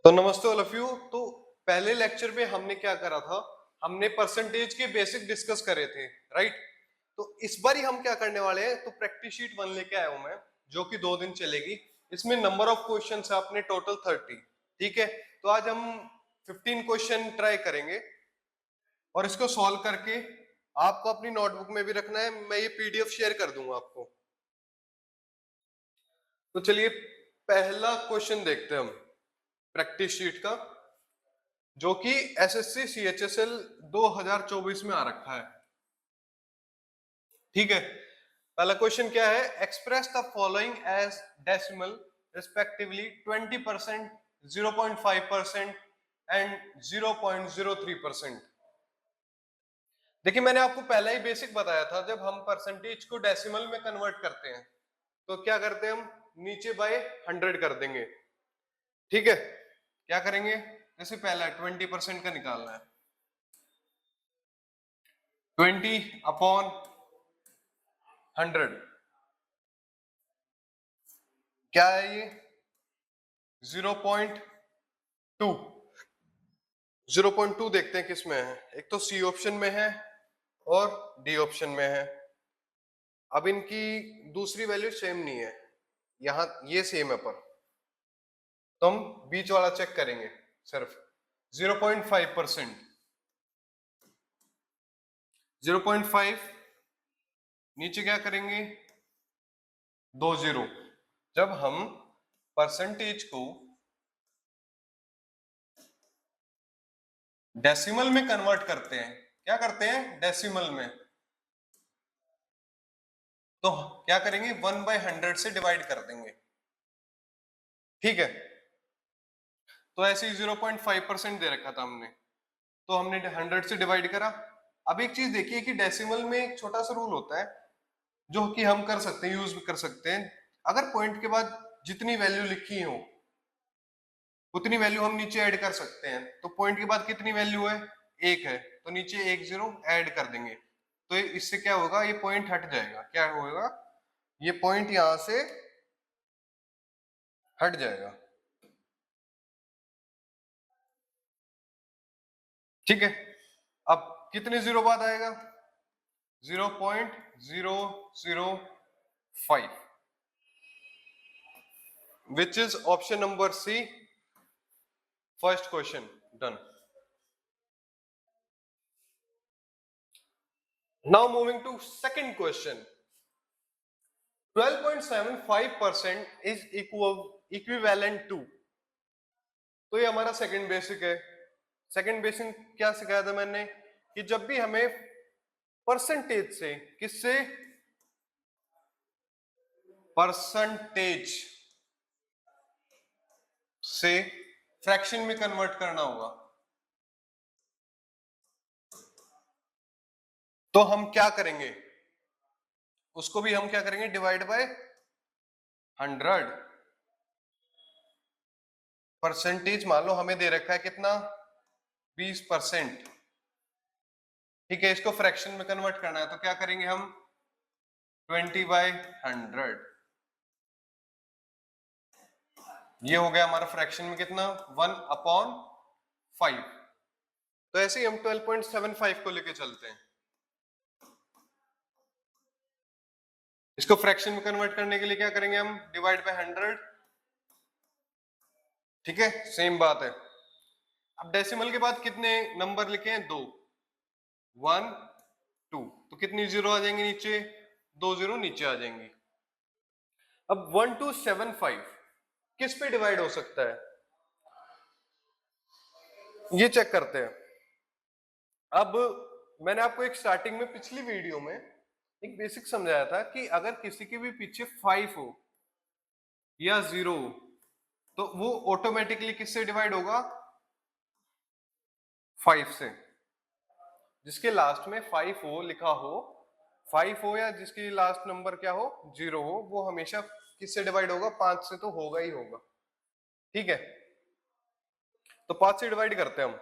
तो नमस्ते all of you. तो पहले लेक्चर में हमने क्या करा था, हमने परसेंटेज के बेसिक डिस्कस करे थे, राइट। तो इस बार हम क्या करने वाले हैं, तो प्रैक्टिस शीट 1 लेके आया हूं मैं, जो कि 2 दिन चलेगी। इसमें नंबर ऑफ क्वेश्चन है अपने टोटल 30, ठीक है। तो आज हम 15 क्वेश्चन ट्राई करेंगे और इसको सॉल्व करके आपको अपनी नोटबुक में भी रखना है। मैं ये पीडीएफ शेयर कर दूंगा आपको। तो चलिए पहला क्वेश्चन देखते हैं हम प्रैक्टिस शीट का, जो कि एसएससी सीएचएसएल 2024 में आ रखा है, ठीक है। पहला क्वेश्चन क्या है, express the following as decimal respectively 20%, 0.5% and 0.03%। देखिए मैंने आपको पहला ही बेसिक बताया था, जब हम परसेंटेज को डेसिमल में कन्वर्ट करते हैं तो क्या करते हैं, हम नीचे बाय 100 कर देंगे, ठीक है। क्या करेंगे, जैसे पहला 20% का निकालना है, 20/100 क्या है ये, 0.2। 0.2 देखते हैं किस में है, एक तो सी ऑप्शन में है और डी ऑप्शन में है। अब इनकी दूसरी वैल्यू सेम नहीं है, यहां ये सेम है, पर तो हम बीच वाला चेक करेंगे सिर्फ। 0.5%, 0.5 नीचे क्या करेंगे, 20। जब हम परसेंटेज को डेसिमल में कन्वर्ट करते हैं, क्या करते हैं डेसिमल में, तो क्या करेंगे 1/100 से डिवाइड कर देंगे, ठीक है। तो ऐसे ही 0.5% दे रखा था हमने, तो हमने 100 से डिवाइड करा। अब एक चीज देखिए कि डेसिमल में एक छोटा सा रूल होता है जो कि हम कर सकते हैं, यूज भी कर सकते हैं। अगर पॉइंट के बाद जितनी वैल्यू लिखी हो उतनी वैल्यू हम नीचे ऐड कर सकते हैं। तो पॉइंट के बाद कितनी वैल्यू है, 1 है, तो नीचे 1 0 ऐड कर देंगे। तो इससे क्या होगा, ये पॉइंट हट जाएगा, क्या होगा, ये पॉइंट यहां से हट जाएगा, ठीक है। अब कितने जीरो बाद आएगा, 0.005, which is option number C, first question done. Now moving to second question, 12.75% is equivalent to. तो ये हमारा सेकंड बेसिक है। सेकंड बेसिक क्या सिखाया था मैंने, कि जब भी हमें परसेंटेज से, किससे, परसेंटेज से फ्रैक्शन में कन्वर्ट करना होगा, तो हम क्या करेंगे, उसको भी हम क्या करेंगे, डिवाइड बाय 100। परसेंटेज मान लो हमें दे रखा है कितना, 20%, ठीक है। इसको फ्रैक्शन में कन्वर्ट करना है, तो क्या करेंगे हम, 20/100। ये हो गया हमारा फ्रैक्शन में कितना, 1/5। तो ऐसे ही हम 12.75 को लेके चलते हैं, इसको फ्रैक्शन में कन्वर्ट करने के लिए क्या करेंगे हम, डिवाइड बाय 100, ठीक है, सेम बात है। अब डेसिमल के बाद कितने नंबर लिखे हैं, 2, 1 2, तो कितनी जीरो आ जाएंगे नीचे, 2 जीरो नीचे आ जाएंगी। अब 1275 किस पे डिवाइड हो सकता है, ये चेक करते हैं। अब मैंने आपको एक स्टार्टिंग में पिछली वीडियो में एक बेसिक समझाया था कि अगर किसी के भी पीछे 5 हो या 0 हो तो वो ऑटोमेटिकली किससे डिवाइड होगा, 5 से। जिसके लास्ट में 5 हो लिखा हो, 5 हो या जिसकी लास्ट नंबर क्या हो, 0 हो, वो हमेशा किससे डिवाइड होगा, 5 से तो होगा ही होगा, ठीक है। तो 5 से डिवाइड करते हैं हम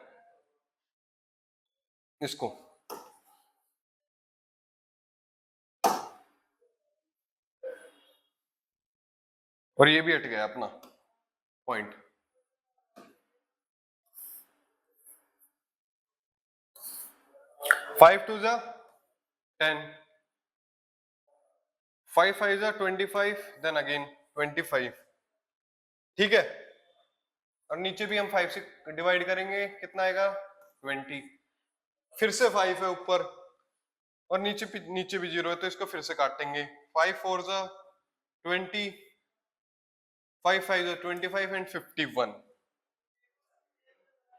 इसको, और ये भी हट गया अपना पॉइंट। 5 2 जा 10, 5 5 जा 25, देन अगेन 25, ठीक है। और नीचे भी हम 5 से डिवाइड करेंगे, कितना आएगा 20, फिर से 5 है ऊपर और नीचे भी 0 है, तो इसको फिर से काटेंगे। 5 4 जा 20, 5 5 जा 25 एंड 51,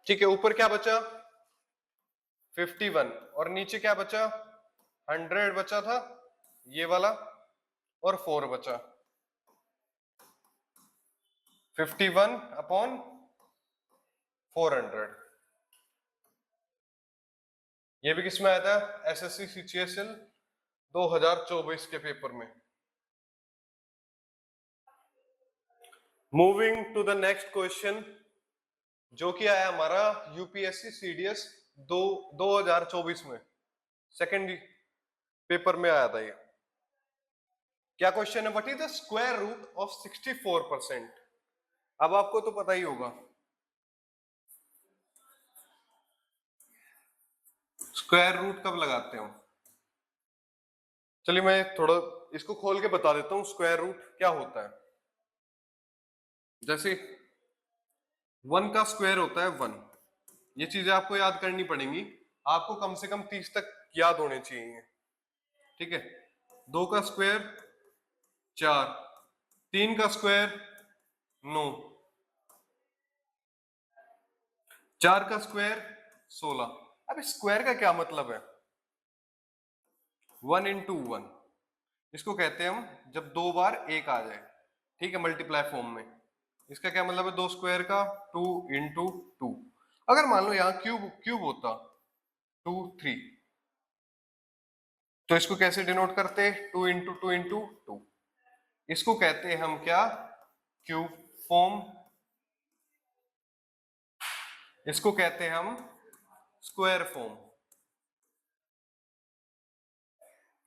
ठीक है। ऊपर क्या बचा 51 और नीचे क्या बचा 100 बचा था ये वाला, और 4 बचा। 51 अपॉन 400, ये भी किसमें आया था एसएससी सीजीएसएल 2024 के पेपर में। Moving to the next question, जो कि आया हमारा यूपीएससी सीडीएस 2024 में, सेकेंड पेपर में आया था ये। क्या क्वेश्चन है, what is the square root of 64%। अब आपको तो पता ही होगा स्क्वायर रूट कब लगाते हैं हम। चलिए मैं थोड़ा इसको खोल के बता देता हूं स्क्वायर रूट क्या होता है। जैसे 1 का स्क्वायर होता है 1, ये चीजें आपको याद करनी पड़ेंगी, आपको कम से कम 30 तक याद होने चाहिए, ठीक है। 2 का स्क्वायर 4, 3 का स्क्वायर 9, 4 का स्क्वायर 16। अब इस स्क्वायर का क्या मतलब है, 1 इंटू 1, इसको कहते हैं हम जब 2 बार 1 आ जाए, ठीक है, मल्टीप्लाई फॉर्म में। इसका क्या मतलब है 2 स्क्वायर का 2 इंटू 2। अगर मान लो यहाँ क्यूब क्यूब होता 2 3, तो इसको कैसे डिनोट करते 2 इंटू 2 इंटू 2, इसको कहते हैं हम क्या क्यूब फॉर्म, इसको कहते हैं हम स्क्वायर फॉर्म,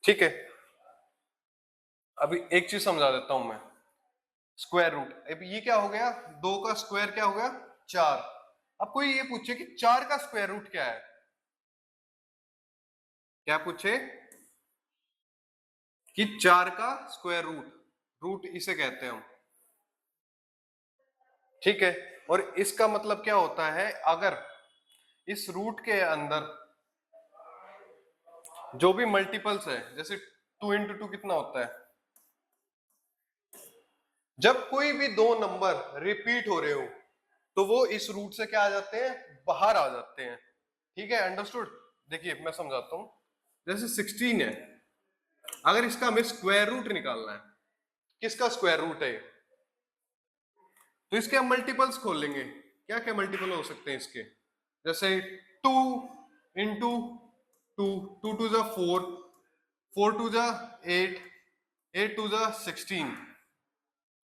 ठीक है। अभी एक चीज समझा देता हूं मैं, स्क्वायर रूट, अब ये क्या हो गया 2 का स्क्वायर क्या हो गया 4। अब कोई ये पूछे कि 4 का स्क्वायर रूट क्या है, क्या पूछे कि 4 का स्क्वायर रूट, रूट इसे कहते हैं हम, ठीक है। और इसका मतलब क्या होता है, अगर इस रूट के अंदर जो भी मल्टीपल्स है, जैसे 2 इंटू 2 कितना होता है, जब कोई भी दो नंबर रिपीट हो रहे हो तो वो इस रूट से क्या आ जाते हैं, बाहर आ जाते हैं, ठीक है, अंडरस्टूड। देखिए मैं समझाता हूं, जैसे 16 है, अगर इसका हमें स्क्वायर रूट निकालना है, किसका स्क्वायर रूट है, तो इसके हम मल्टीपल्स खोल लेंगे। क्या क्या मल्टीपल हो सकते हैं इसके, जैसे 2 इंटू 2, 2 2 जा 4, 4 2 जा 8, 8 2 जा 16।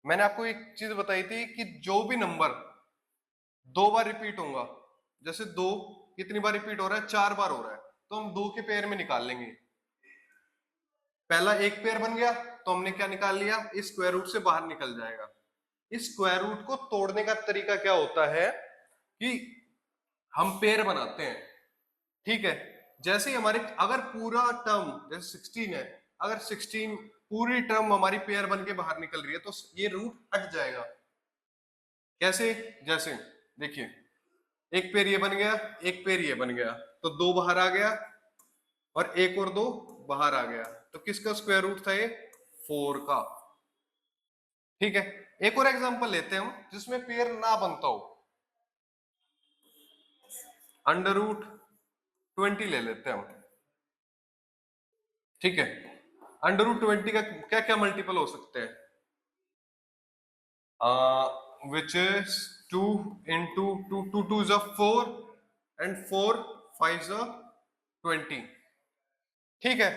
मैंने आपको एक चीज बताई थी कि जो भी नंबर 2 बार रिपीट होगा, जैसे 2 कितनी बार रिपीट हो रहा है, 4 बार हो रहा है, तो हम 2 के पेयर में निकाल लेंगे। पहला एक पेयर बन गया तो हमने क्या निकाल लिया, इस स्क्वायर रूट से बाहर निकल जाएगा। इस स्क्वायर रूट को तोड़ने का तरीका क्या होता है कि हम पेयर बनाते हैं, ठीक है। जैसे ही हमारे अगर पूरा टर्म जैसे 16 है, अगर 16 पूरी टर्म हमारी पेयर बन के बाहर निकल रही है तो ये रूट हट जाएगा। कैसे, जैसे देखिए एक पेयर ये बन गया, एक पेयर ये बन गया, तो 2 बाहर आ गया और एक और 2 बाहर आ गया, तो किसका स्क्वायर रूट था ये, 4 का, ठीक है। एक और एग्जांपल लेते हैं हम जिसमें पेयर ना बनता हो, अंडर रूट 20 ले लेते हैं हम, ठीक है। अंडर रूट 20 का क्या क्या मल्टीपल हो सकते हैं, which is 2 into 2, 2 2 is 4 and 4 5 is 20, ठीक है।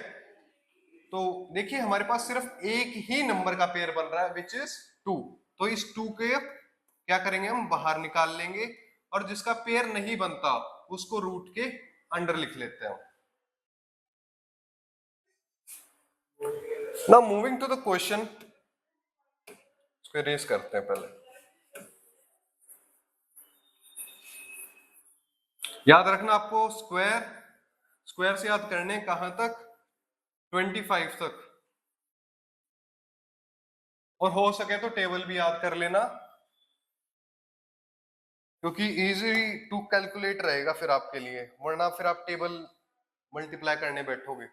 तो देखिए हमारे पास सिर्फ एक ही नंबर का पेयर बन रहा है विच इज 2, तो इस 2 के क्या करेंगे हम बाहर निकाल लेंगे, और जिसका पेयर नहीं बनता उसको रूट के अंडर लिख लेते हैं। Now moving to the question, इसको इरेज करते हैं पहले। याद रखना आपको स्क्वायर स्क्वायर से याद करने कहां तक, 25 तक, और हो सके तो टेबल भी याद कर लेना, क्योंकि इजी टू कैलकुलेट रहेगा फिर आपके लिए, वरना फिर आप टेबल मल्टीप्लाई करने बैठोगे।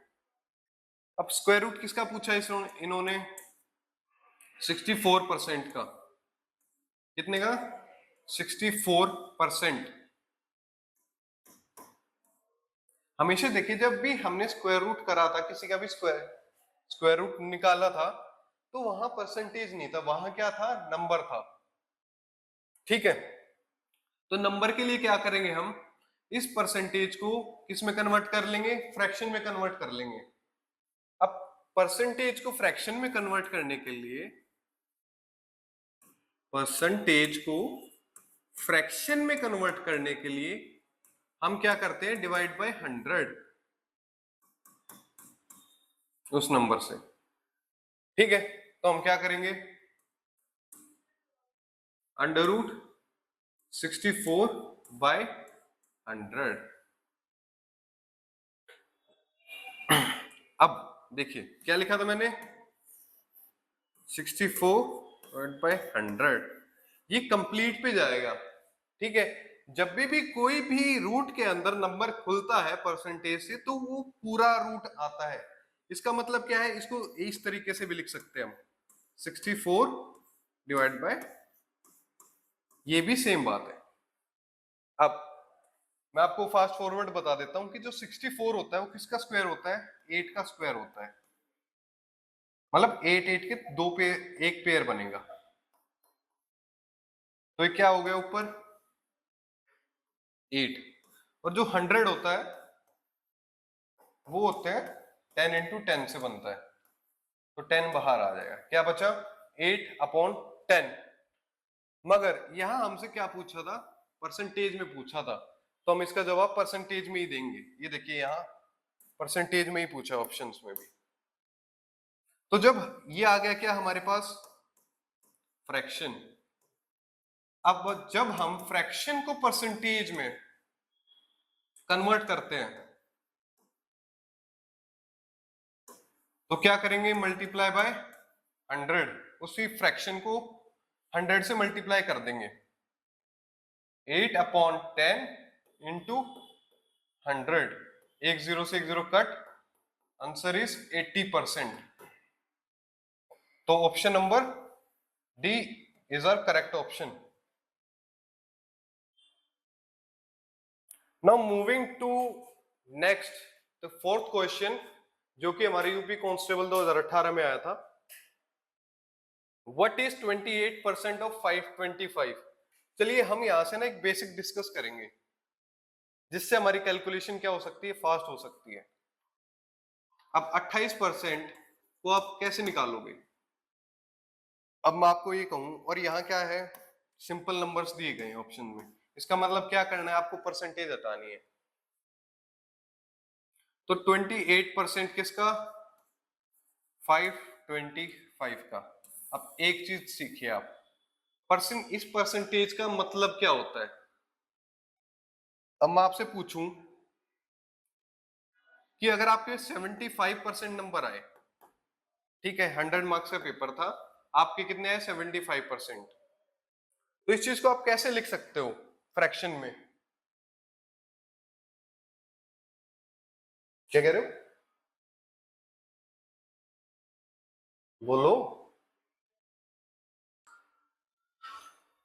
अब स्क्वायर रूट किसका पूछा इन्होंने, 64% का। कितने का, 64%। हमेशा देखिए जब भी हमने स्क्वायर रूट करा था, किसी का भी स्क्वायर रूट निकाला था, तो वहां परसेंटेज नहीं था, वहां क्या था, नंबर था। ठीक है, तो नंबर के लिए क्या करेंगे हम, इस परसेंटेज को किस में कन्वर्ट कर लेंगे, फ्रैक्शन में कन्वर्ट कर लेंगे। अब परसेंटेज को फ्रैक्शन में कन्वर्ट करने के लिए, परसेंटेज को फ्रैक्शन में कन्वर्ट करने के लिए हम क्या करते हैं, डिवाइड बाय 100 उस नंबर से। ठीक है, तो हम क्या करेंगे, अंडर रूट 64/100। अब देखिए क्या लिखा था मैंने, 64/100, ये कंप्लीट पे जाएगा। ठीक है, जब भी कोई भी रूट के अंदर नंबर खुलता है परसेंटेज से, तो वो पूरा रूट आता है। इसका मतलब क्या है, इसको इस तरीके से भी लिख सकते हैं हम, 64 डिवाइड बाय, ये भी सेम बात है। अब मैं आपको फास्ट फॉरवर्ड बता देता हूं कि जो 64 होता है वो किसका स्क्वायर होता है, 8 का स्क्वायर होता है। मतलब 8 के दो पेयर, एक पेयर बनेगा, तो ये क्या हो गया ऊपर 8। और जो 100 होता है वो होते हैं 10 × 10 से बनता है, तो 10 बाहर आ जाएगा, क्या बचा 8/10। मगर यहां हमसे क्या पूछा था, परसेंटेज में पूछा था, तो हम इसका जवाब परसेंटेज में ही देंगे। ये देखिए यहां परसेंटेज में ही पूछा ऑप्शंस में भी। तो जब ये आ गया क्या हमारे पास, फ्रैक्शन। अब जब हम फ्रैक्शन को परसेंटेज में कन्वर्ट करते हैं, तो क्या करेंगे, मल्टीप्लाई बाय 100, उसी फ्रैक्शन को 100 से मल्टीप्लाई कर देंगे, 8/10 इंटू 100, एक जीरो से एक जीरो कट, आंसर इज 80%। तो option number D is our correct option. Now moving to next, the fourth question, जो कि हमारे यूपी कांस्टेबल 2018 में आया था। What is 28% of 525? चलिए हम यहां से ना एक बेसिक डिस्कस करेंगे, जिससे हमारी कैलकुलेशन क्या हो सकती है, फास्ट हो सकती है। अब 28% को आप कैसे निकालोगे, अब मैं आपको ये कहूं, और यहाँ क्या है, सिंपल नंबर्स दिए गए हैं ऑप्शन में, इसका मतलब क्या करना है, आपको परसेंटेज हटानी है। तो 28% किसका, 525 का। अब एक चीज सीखिए आप, इस परसेंटेज का मतलब क्या होता है। अब मैं आपसे पूछूं कि अगर आपके 75% नंबर आए, ठीक है, 100 मार्क्स का पेपर था, आपके कितने आए, 75%, तो इस चीज को आप कैसे लिख सकते हो फ्रैक्शन में, क्या कह रहे हो, बोलो।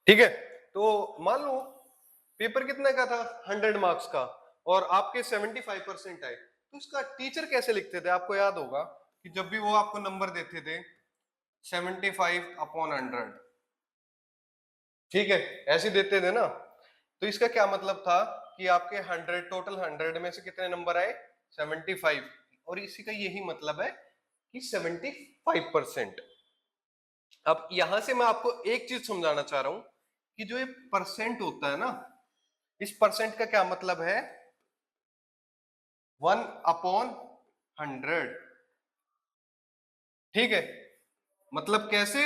ठीक है, तो मान लो पेपर कितने का था, 100 मार्क्स का, और आपके 75% आए, तो उसका टीचर कैसे लिखते थे, आपको याद होगा कि जब भी वो आपको नंबर देते थे 75/100, ठीक है, ऐसे देते थे ना, तो इसका क्या मतलब था कि आपके 100 टोटल 100 में से कितने नंबर आए, 75, और इसी का यही मतलब है कि 75%। अब यहां से मैं आपको एक चीज समझाना चाह रहा हूं कि जो ये परसेंट होता है ना, इस परसेंट का क्या मतलब है, 1/100। ठीक है, मतलब कैसे,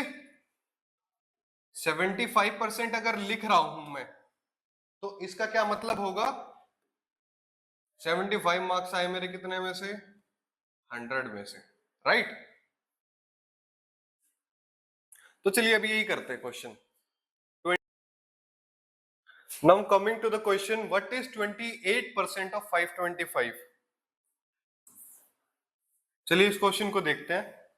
75% अगर लिख रहा हूं मैं, तो इसका क्या मतलब होगा, 75 मार्क्स आए मेरे कितने में से? 100 में से, राइट? तो चलिए अभी यही करते हैं question. Now coming to the question, what is 28% of 525? चलिए इस क्वेश्चन को देखते हैं।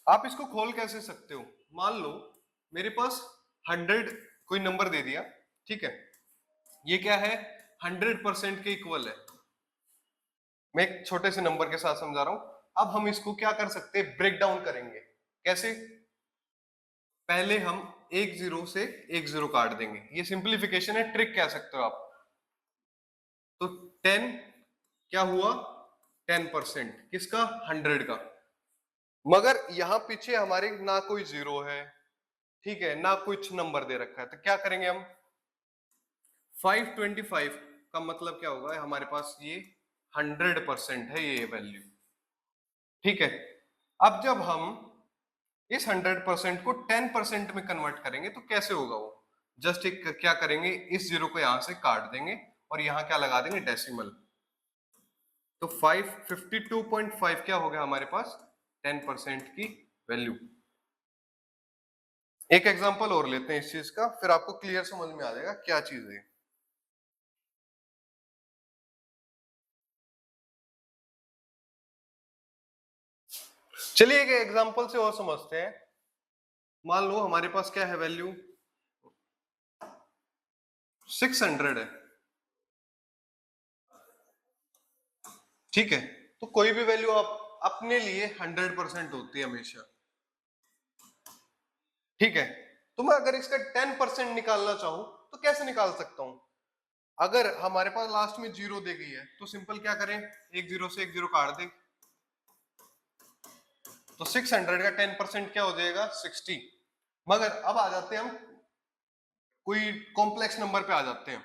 आप इसको खोल कैसे सकते हो? मान लो मेरे पास 100 कोई नंबर दे दिया, ठीक है, ये क्या है? 100% के इक्वल है। मैं एक छोटे से नंबर के साथ समझा रहा हूं। अब हम इसको क्या कर सकते हैं? ब्रेक डाउन करेंगे। कैसे? पहले हम एक जीरो से एक जीरो काट देंगे, ये सिंप्लीफिकेशन है, ट्रिक कह सकते हो आप। तो 10 क्या हुआ? 10% किसका? 100 का। मगर यहां पीछे हमारे ना कोई जीरो है, ठीक है, ना कुछ नंबर दे रखा है, तो क्या करेंगे हम? 525 का मतलब क्या होगा? हमारे पास ये 100% है ये वैल्यू, ठीक है। अब जब हम इस 100% को 10% में कन्वर्ट करेंगे तो कैसे होगा वो? जस्ट एक क्या करेंगे, इस जीरो को यहां से काट देंगे और यहां क्या लगा देंगे? डेसिमल। तो 552.5 क्या हो गया हमारे पास? 10% की वैल्यू। एक एग्जांपल और लेते हैं इस चीज का, फिर आपको क्लियर समझ में आ जाएगा क्या चीज है। चलिए एक एग्जांपल से और समझते हैं। मान लो हमारे पास क्या है वैल्यू? 600 है, ठीक है। तो कोई भी वैल्यू आप अपने लिए 100% होती है हमेशा, ठीक है। तो मैं अगर इसका 10% निकालना चाहूं तो कैसे निकाल सकता हूं? अगर हमारे पास लास्ट में जीरो दे गई है तो सिंपल क्या करें? एक जीरो से एक जीरो काट दें, तो 600 का 10% क्या हो जाएगा? 60। मगर अब आ जाते हैं हम कोई कॉम्प्लेक्स नंबर पे आ जाते हैं,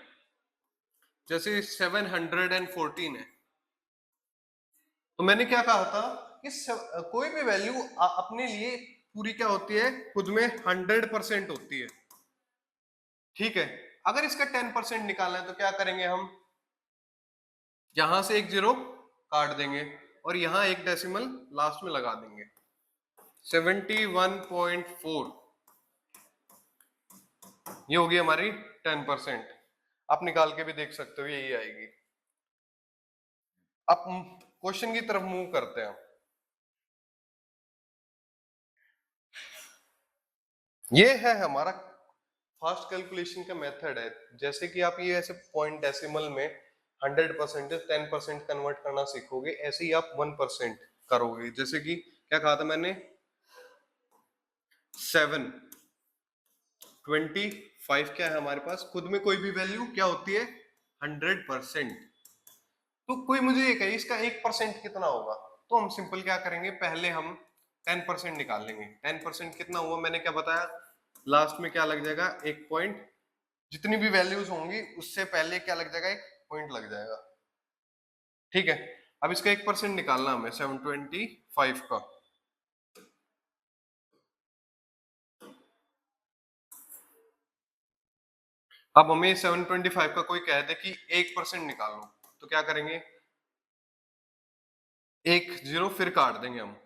जैसे 714 है। तो मैंने क्या कहा था कि कोई भी वैल्यू अपने लिए पूरी क्या होती है? खुद में 100% होती है, ठीक है। अगर इसका 10% निकालना है तो क्या करेंगे हम? यहां से एक जीरो काट देंगे और यहां एक डेसिमल लास्ट में लगा देंगे। 71.4 ये होगी हमारी 10%। आप निकाल के भी देख सकते हो, यही आएगी। अब क्वेश्चन की तरफ मूव करते हैं। ये है हमारा फास्ट कैलकुलेशन का मेथड है। जैसे कि आप ये ऐसे पॉइंट डेसिमल में 100% 10% कन्वर्ट करना सीखोगे, ऐसे ही आप 1% करोगे। जैसे कि क्या कहा था मैंने? 725 क्या है हमारे पास? खुद में कोई भी वैल्यू क्या होती है? 100%। तो कोई मुझे ये कहे इसका 1% कितना होगा? तो हम सिंपल क्या करेंगे, पहले हम 10% निकाल लेंगे। 10% कितना हुआ मैंने क्या बताया? लास्ट में क्या लग जाएगा? एक पॉइंट। जितनी भी वैल्यूज होंगी उससे पहले क्या लग जाएगा? एक पॉइंट लग जाएगा, ठीक है। अब इसका 1% निकालना हमें 725 का। अब हमें 725 का कोई कह दे कि 1% निकालो, तो क्या करेंगे? एक जीरो फिर काट देंगे हम,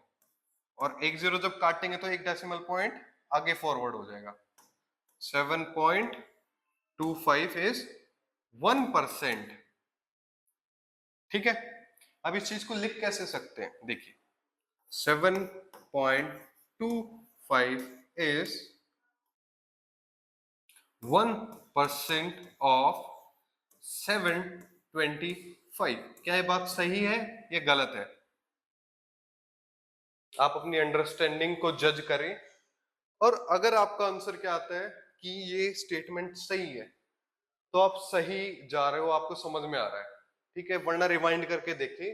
और एक जीरो जब काटेंगे तो एक डेसिमल पॉइंट आगे फॉरवर्ड हो जाएगा। 7.25 इज 1%, ठीक है। अब इस चीज को लिख कैसे सकते हैं? देखिए 7.25 इज 1% ऑफ 725। क्या ये बात सही है या गलत है? आप अपनी अंडरस्टैंडिंग को जज करें, और अगर आपका आंसर क्या आता है कि ये स्टेटमेंट सही है, तो आप सही जा रहे हो, आपको समझ में आ रहा है, ठीक है। वरना रिवाइंड करके देखें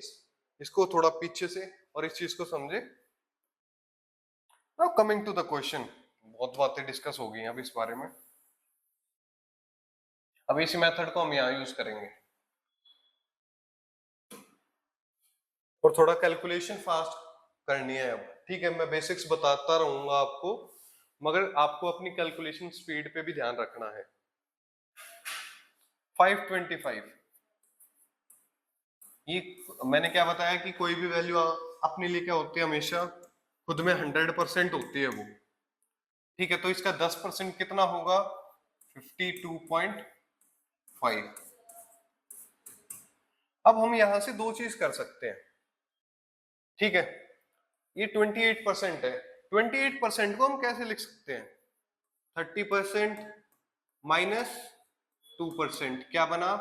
इसको थोड़ा पीछे से और इस चीज को समझे। Now coming to the question, बहुत बातें डिस्कस हो गई अब इस बारे में। अब इसी मेथड को हम यहाँ यूज करेंगे और थोड़ा कैलकुलेशन फास्ट करनी है अब, ठीक है। मैं बेसिक्स बताता रहूंगा आपको, मगर आपको अपनी कैलकुलेशन स्पीड पे भी ध्यान रखना है। 525 ये मैंने क्या बताया कि कोई भी वैल्यू अपने लिए क्या होती है, हमेशा खुद में 100% होती है वो। ठीक है, तो इसका 10% कितना होगा, 52.5। अब हम यहां से दो चीज कर सकते हैं। ठीक है, ये 28% है, 28% को हम कैसे लिख सकते हैं, 30% माइनस 2%, क्या बना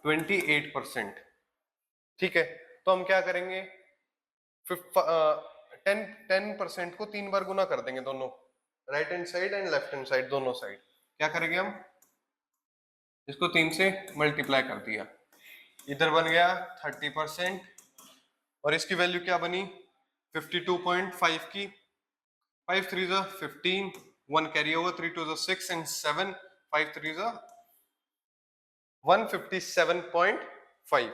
28%। ठीक है, तो हम क्या करेंगे, 10% को 3 बार गुना कर देंगे दोनों, right hand side and left hand side, दोनों साइड। क्या करेंगे हम, इसको 3 से मल्टीप्लाई कर दिया, इधर बन गया 30% और इसकी वैल्यू क्या बनी 52.5 की, 5 3 जा 15, 1 कैरी ओवर, 3 2 जा 6 एंड 7, 5 3 जा 157.5।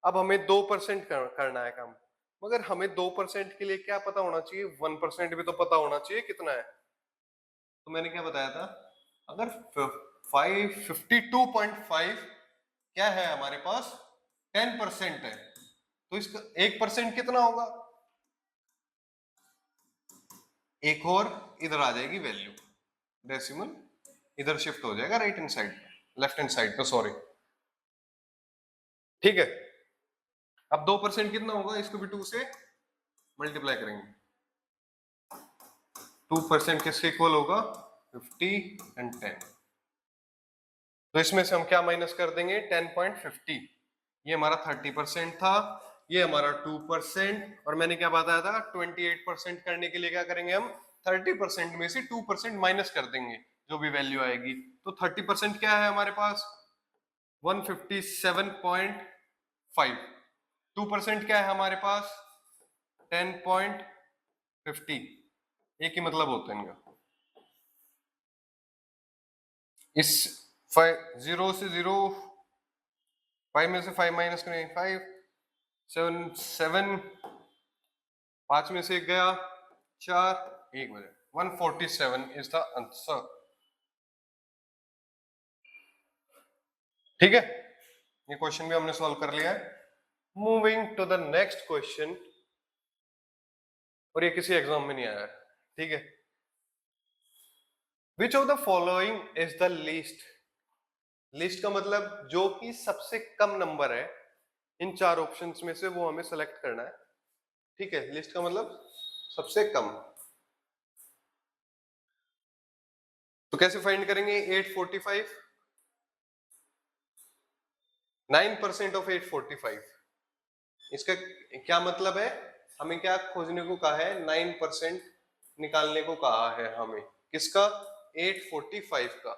अब हमें 2% करना है काम, मगर हमें 2% के लिए क्या पता होना चाहिए, 1% भी तो पता होना चाहिए कितना है। तो मैंने क्या बताया था, अगर 52.5 क्या है हमारे पास 10% है, तो इसका 1% कितना होगा, एक और इधर आ जाएगी वैल्यू, डेसिमल इधर शिफ्ट हो जाएगा right hand side, left hand side पे, सॉरी। ठीक है, अब 2% कितना होगा, इसको भी 2 से मल्टीप्लाई करेंगे, 2% किसके इक्वल होगा 50 एंड 10। तो इसमें से हम क्या माइनस कर देंगे 10.50, ये हमारा 30% था, ये हमारा 2%, और मैंने क्या बताया था 28% करने के लिए क्या करेंगे हम, 30% में से 2% माइनस कर देंगे जो भी वैल्यू आएगी। तो 30% क्या है हमारे पास 157.5, 2% क्या है हमारे पास 10.50, एक ही मतलब होता है इनका। इस 0 से 0, 5 में से 5 माइनस करें 5, 7 5 में से 1 गया 4, 1 बजे 147 इज द आंसर। ठीक है, ये क्वेश्चन भी हमने सॉल्व कर लिया है। Moving to the next question, और ये किसी एग्जाम में नहीं आया, ठीक है। Which of the following is the least, least का मतलब जो कि सबसे कम नंबर है इन चार ऑप्शंस में से, वो हमें सेलेक्ट करना है। ठीक है, लिस्ट का मतलब सबसे कम। तो कैसे फाइंड करेंगे 845, 9% ऑफ 845, इसका क्या मतलब है, हमें क्या खोजने को कहा है, 9% निकालने को कहा है हमें, किसका 845 का।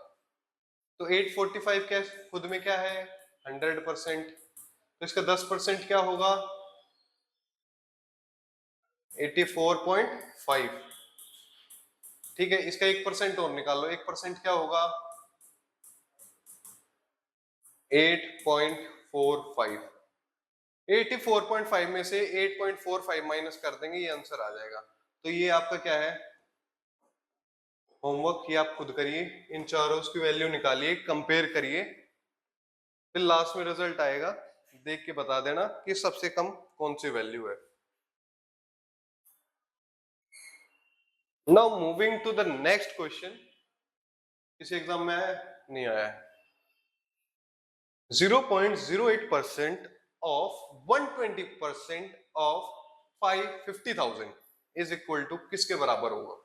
तो 845 क्या खुद में क्या है 100%, तो इसका 10% क्या होगा 84.5। ठीक है, इसका 1% और निकाल लो, 1% क्या होगा 8.45, 84.5 में से 8.45 माइनस कर देंगे, ये आंसर आ जाएगा। तो ये आपका क्या है होमवर्क, ये आप खुद करिए, इन चारों की वैल्यू निकालिए, कंपेयर करिए, फिर लास्ट में रिजल्ट आएगा, देख के बता देना कि सबसे कम कौन सी वैल्यू है। Now moving to the next question, किसी एग्जाम में आया नहीं आया, 0.08% of 120% of 50,000 is equal to किसके बराबर होगा।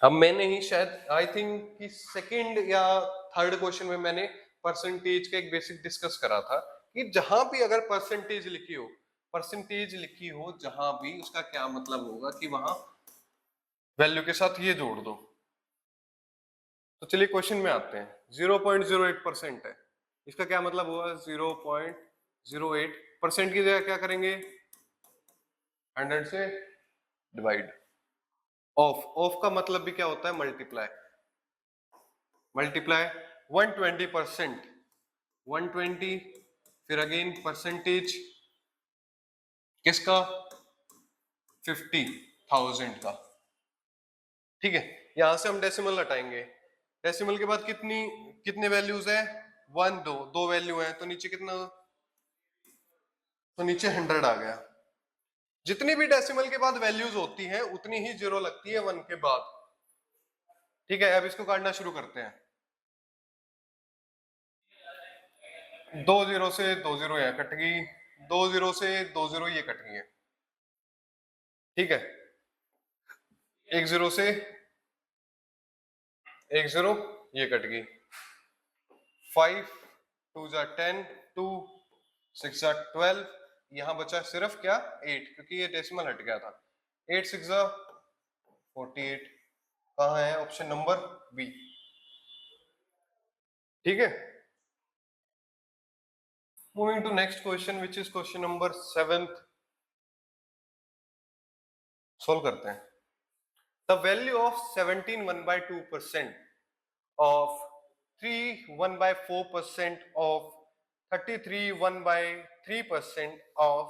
अब मैंने ही शायद आई थिंक कि सेकंड या थर्ड क्वेश्चन में मैंने परसेंटेज का एक बेसिक डिस्कस करा था कि जहां भी अगर परसेंटेज लिखी हो, परसेंटेज लिखी हो जहां भी, उसका क्या मतलब होगा कि वहां वैल्यू के साथ ये जोड़ दो। तो चलिए क्वेश्चन में आते हैं, 0.08% है, इसका क्या मतलब हुआ 0.08% की जगह क्या करेंगे 100 से डिवाइड, ऑफ, ऑफ का मतलब भी क्या होता है मल्टीप्लाई, मल्टीप्लाई 120%, 120 फिर अगेन परसेंटेज किसका 50,000 का। ठीक है, यहां से हम डेसिमल हटाएंगे, डेसिमल के बाद कितनी कितने वैल्यूज है 1 2 दो वैल्यू है, तो नीचे कितना, तो नीचे 100 आ गया। जितनी भी डेसिमल के बाद वैल्यूज होती हैं उतनी ही जीरो लगती है 1 के बाद। ठीक है, अब इसको काटना शुरू करते हैं। 2 जीरो से 2 जीरो यहाँ कट गई, 2 जीरो से 2 जीरो ये कट गई है। ठीक है, 1 जीरो से 1 जीरो ये कट गई, 5 2 जा 10, 2 6 जा 12, यहां बचा सिर्फ क्या 8, क्योंकि ये डेसिमल हट गया था। 8 6 जा 48, कहाँ है ऑप्शन नंबर बी। ठीक है, moving to next question which is question number 7, solve करते हैं। The value of 17 1/2% of 3 1/4% of 33 1/3% of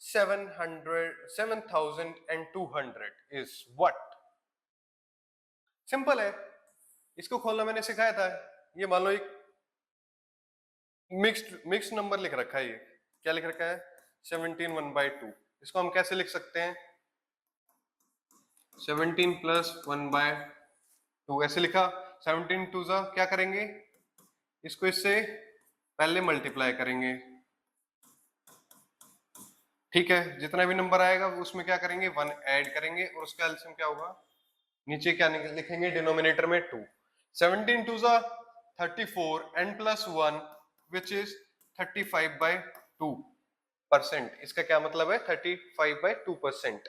7200 is what? Simple है, इसको खोलना मैंने सिखाया था। ये मान लो एक मिक्स्ड नंबर लिख रखा है, ये क्या लिख रखा है 17 1/2। इसको हम कैसे लिख सकते हैं 17 + 1/2 ऐसे लिखा। 17 2 जा क्या करेंगे, इसको इससे पहले मल्टीप्लाई करेंगे। ठीक है, जितना भी नंबर आएगा उसमें क्या करेंगे 1 ऐड करेंगे और उसका एलसीएम क्या होगा, नीचे क्या लिखेंगे डिनोमिनेटर में 2। 17 2 जा 34 n + 1 विच इज 35/2%। इसका क्या मतलब है 35/2%।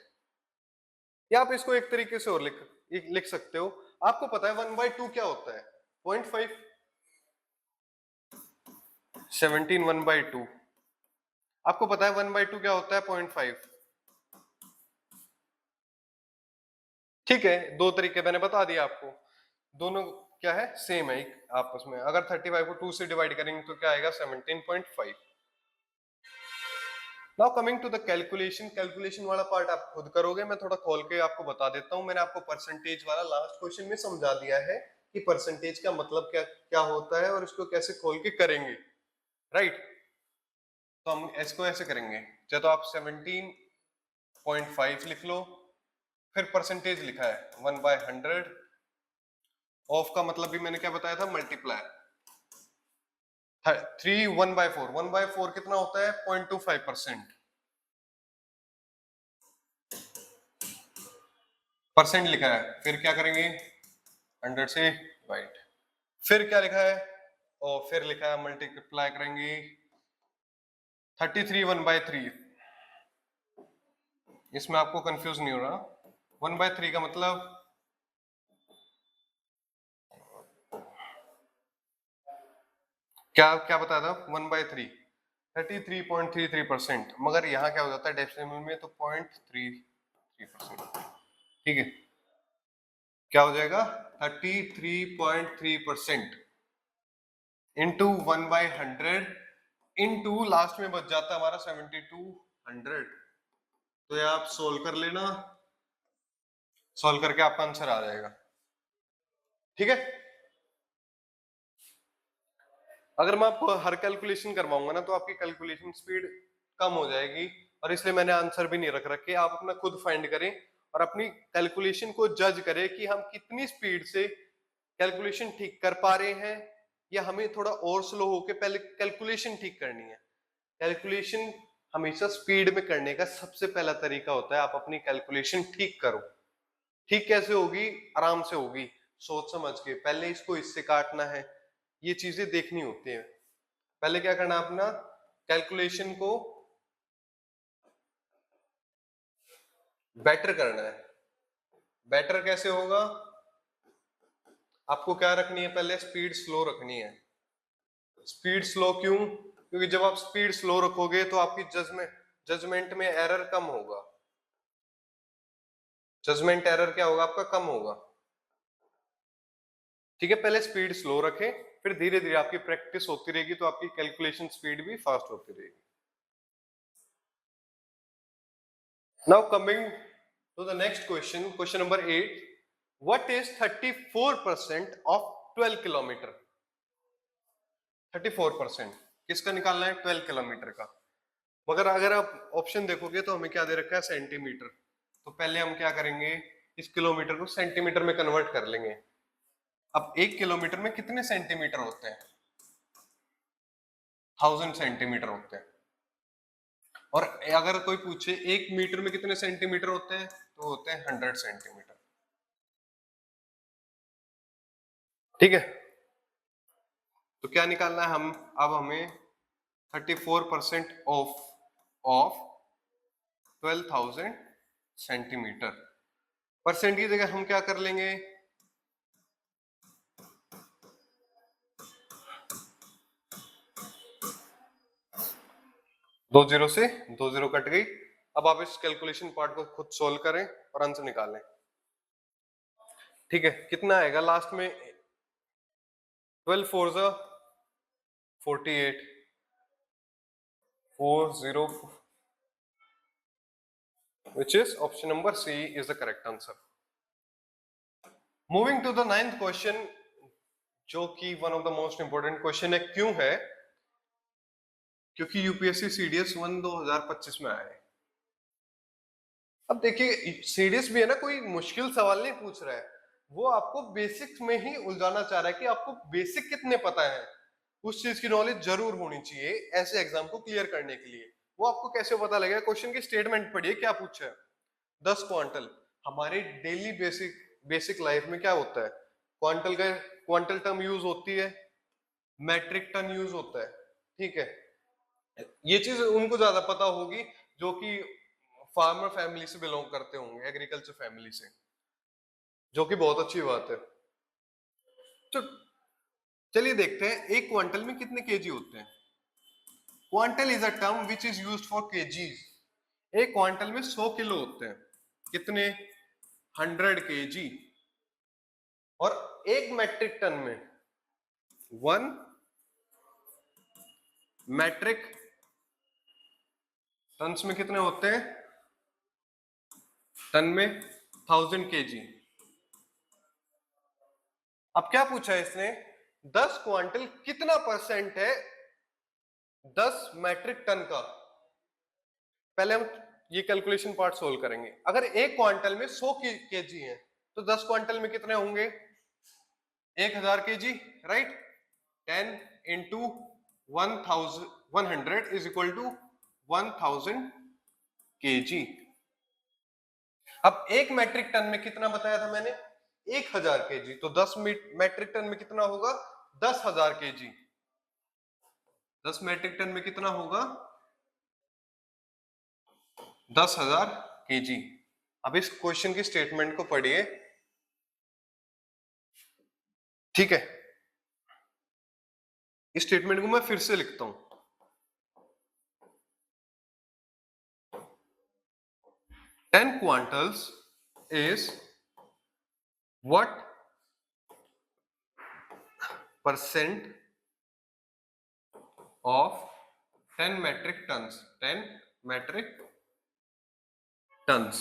या आप इसको एक तरीके से और लिख सकते हो। आपको पता है 1/2 क्या होता है 0.5। 17 1/2, आपको पता है 1/2 क्या होता है 0.5। ठीक है, दो तरीके मैंने बता दिया आपको, दोनों क्या है सेम है आपस में। अगर 35 को 2 से डिवाइड करेंगे तो क्या आएगा 17.5। Now coming to the calculation, calculation वाला पार्ट आप खुद करोगे, मैं थोड़ा खोल के आपको बता देता हूं। मैंने आपको परसेंटेज वाला लास्ट क्वेश्चन में समझा दिया है कि परसेंटेज का मतलब क्या क्या होता है और इसको कैसे खोल के करेंगे, राइट। तो हम इसको ऐसे करेंगे, चाहे तो आप 17.5 लिख लो, फिर परसेंटेज लिखा है 1/100, ऑफ का मतलब भी मैंने क्या बताया था मल्टीप्लाई। 3 1/4, 1/4 कितना होता है 0.25%। परसेंट लिखा है, फिर क्या करेंगे 100 से डिवाइड, फिर क्या लिखा है और फिर लिखा है मल्टीप्लाई करेंगे 33 1/3। इसमें आपको कंफ्यूज नहीं हो रहा, 1/3 का मतलब क्या क्या बताया था 1/3 33.33%, मगर यहाँ क्या हो जाता है डेसिमल में तो 0.33%। ठीक है, क्या हो जाएगा 33.3% इंटू 1/100 इंटू लास्ट में बच जाता है हमारा 7200। तो ये आप सोल्व कर लेना, सोल्व करके आपका आंसर आ जाएगा। ठीक है, अगर मैं आपको हर कैलकुलेशन करवाऊंगा ना तो आपकी कैलकुलेशन स्पीड कम हो जाएगी, और इसलिए मैंने आंसर भी नहीं रख रखे। आप अपना खुद फाइंड करें और अपनी कैलकुलेशन को जज करें कि हम कितनी स्पीड से कैलकुलेशन ठीक कर पा रहे हैं, या हमें थोड़ा और स्लो होके पहले कैलकुलेशन ठीक करनी है। कैलकुलेशन हमेशा स्पीड में करने का सबसे पहला तरीका होता है आप अपनी कैलकुलेशन ठीक करो। ठीक कैसे होगी, आराम से होगी, सोच समझ के। पहले इसको इससे काटना है, ये चीजें देखनी होती है। पहले क्या करना अपना कैलकुलेशन को बेटर करना है। बेटर कैसे होगा, आपको क्या रखनी है पहले स्पीड स्लो रखनी है। स्पीड स्लो क्यों, क्योंकि जब आप स्पीड स्लो रखोगे तो आपकी जजमेंट में एरर कम होगा। जजमेंट एरर क्या होगा आपका कम होगा। ठीक है, पहले स्पीड स्लो रखें, फिर धीरे धीरे आपकी प्रैक्टिस होती रहेगी तो आपकी कैलकुलेशन स्पीड भी फास्ट होती रहेगी। Now coming to the next question, question number 8, what is 34% of 12 kilometre. 34%। किसका निकालना है? 12 किलोमीटर का। मगर अगर आप ऑप्शन देखोगे तो हमें क्या दे रखा है? सेंटीमीटर। तो पहले हम क्या करेंगे, इस किलोमीटर को सेंटीमीटर में कन्वर्ट कर लेंगे। अब 1 किलोमीटर में कितने सेंटीमीटर होते हैं? 1000 सेंटीमीटर होते हैं। और अगर कोई पूछे 1 मीटर में कितने सेंटीमीटर होते हैं, तो होते हैं 100 सेंटीमीटर। ठीक है, तो क्या निकालना है हम? अब हमें 34% ऑफ 12,000 सेंटीमीटर। परसेंट की जगह हम क्या कर लेंगे? 2 जीरो से 2 जीरो कट गई। अब आप इस कैलकुलेशन पार्ट को खुद सोल्व करें और आंसर निकालें। ठीक है, कितना आएगा लास्ट में? 12 4 ज़ा 48, 40, which is option number C is the correct answer. Moving to the 9th question, जो कि one of the most important question है। क्यों है? क्योंकि यूपीएससी सीडीएस 1 2025 में आया है। अब देखिए, सीडीएस भी है ना, कोई मुश्किल सवाल नहीं पूछ रहा है, वो आपको बेसिक्स में ही उलझाना चाह रहा है कि आपको बेसिक कितने पता है, उस चीज की नॉलेज जरूर होनी चाहिए ऐसे एग्जाम को क्लियर करने के लिए। वो आपको कैसे पता लगेगा? क्वेश्चन की स्टेटमेंट पढ़िए, क्या पूछा है। 10 क्वांटल। हमारे डेली बेसिक लाइफ में क्या होता है? क्वांटल टर्म यूज होती है, मैट्रिक टन यूज होता है। ठीक है, ये चीज उनको ज्यादा पता होगी जो कि फार्मर फैमिली से बिलोंग करते होंगे, एग्रीकल्चर फैमिली से, जो कि बहुत अच्छी बात है। तो चलिए देखते हैं, एक क्वांटल में कितने केजी होते हैं। Quantal is a term which is used for KGs. एक क्वांटल में 100 किलो होते हैं। कितने? 100 केजी। और एक मैट्रिक टन में 1 मैट्रिक टन्स में कितने होते हैं? टन में 1000 केजी। अब क्या पूछा है इसने? 10 क्वांटल कितना परसेंट है 10 मैट्रिक टन का। पहले हम ये कैलकुलेशन पार्ट सोल्व करेंगे। अगर एक क्वांटल में 100 केजी है तो 10 क्वांटल में कितने होंगे? 1000 KG, right. 10 into 100 is equal to 1000 KG. अब एक मैट्रिक टन में कितना बताया था मैंने? 1000 केजी। तो 10 मैट्रिक टन में कितना होगा? 10,000 केजी। 10 मैट्रिक टन में कितना होगा? 10,000 केजी। अब इस क्वेश्चन की स्टेटमेंट को पढ़िए। ठीक है, इस स्टेटमेंट को मैं फिर से लिखता हूं। 10 क्वांटल्स is what percent of 10 metric tons? 10 metric tons।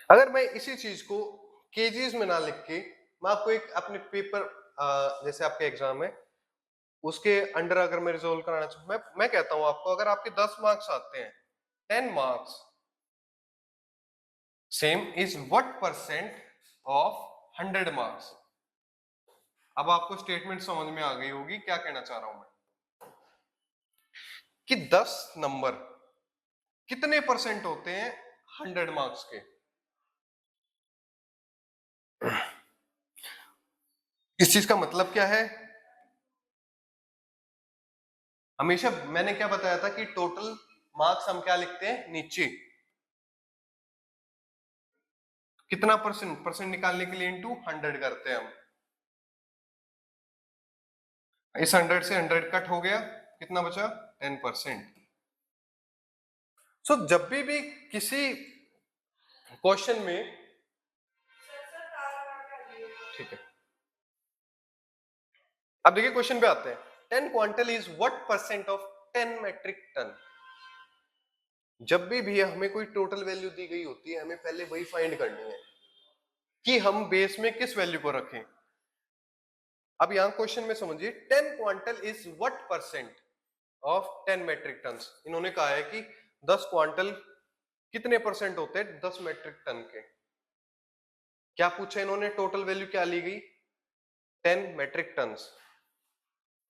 अगर मैं इसी चीज को केजीज में ना लिख के, मैं आपको एक अपने पेपर, जैसे आपके एग्जाम है उसके अंडर अगर मैं रिजोल्व कराना चाहूँ, मैं कहता हूं आपको, अगर आपके 10 मार्क्स आते हैं, 10 marks, same is what percent of 100 marks. अब आपको स्टेटमेंट समझ में आ गई होगी क्या कहना चाह रहा हूं मैं, कि 10 नंबर कितने परसेंट होते हैं 100 मार्क्स के। इस चीज का मतलब क्या है? हमेशा मैंने क्या बताया था कि टोटल मार्क्स हम क्या लिखते हैं? नीचे। कितना परसेंट निकालने के लिए इनटू 100 करते हैं हम। इस 100 से 100 कट हो गया, कितना बचा? 10%। सो जब भी किसी क्वेश्चन में, ठीक है, अब देखिए क्वेश्चन पे आते हैं। 10 quintal is what percent of 10 metric ton. जब भी हमें कोई टोटल वैल्यू दी गई होती है, हमें पहले वही फाइंड करनी है कि हम बेस में किस वैल्यू को रखें। अब यहां क्वेश्चन में समझिए, 10 quintal is what percent of 10 metric ton. इन्होंने कहा है कि 10 क्वांटल कितने परसेंट होते हैं 10 मेट्रिक टन के। क्या पूछा इन्होंने, टोटल वैल्यू क्या ली गई, 10 मेट्रिक टन।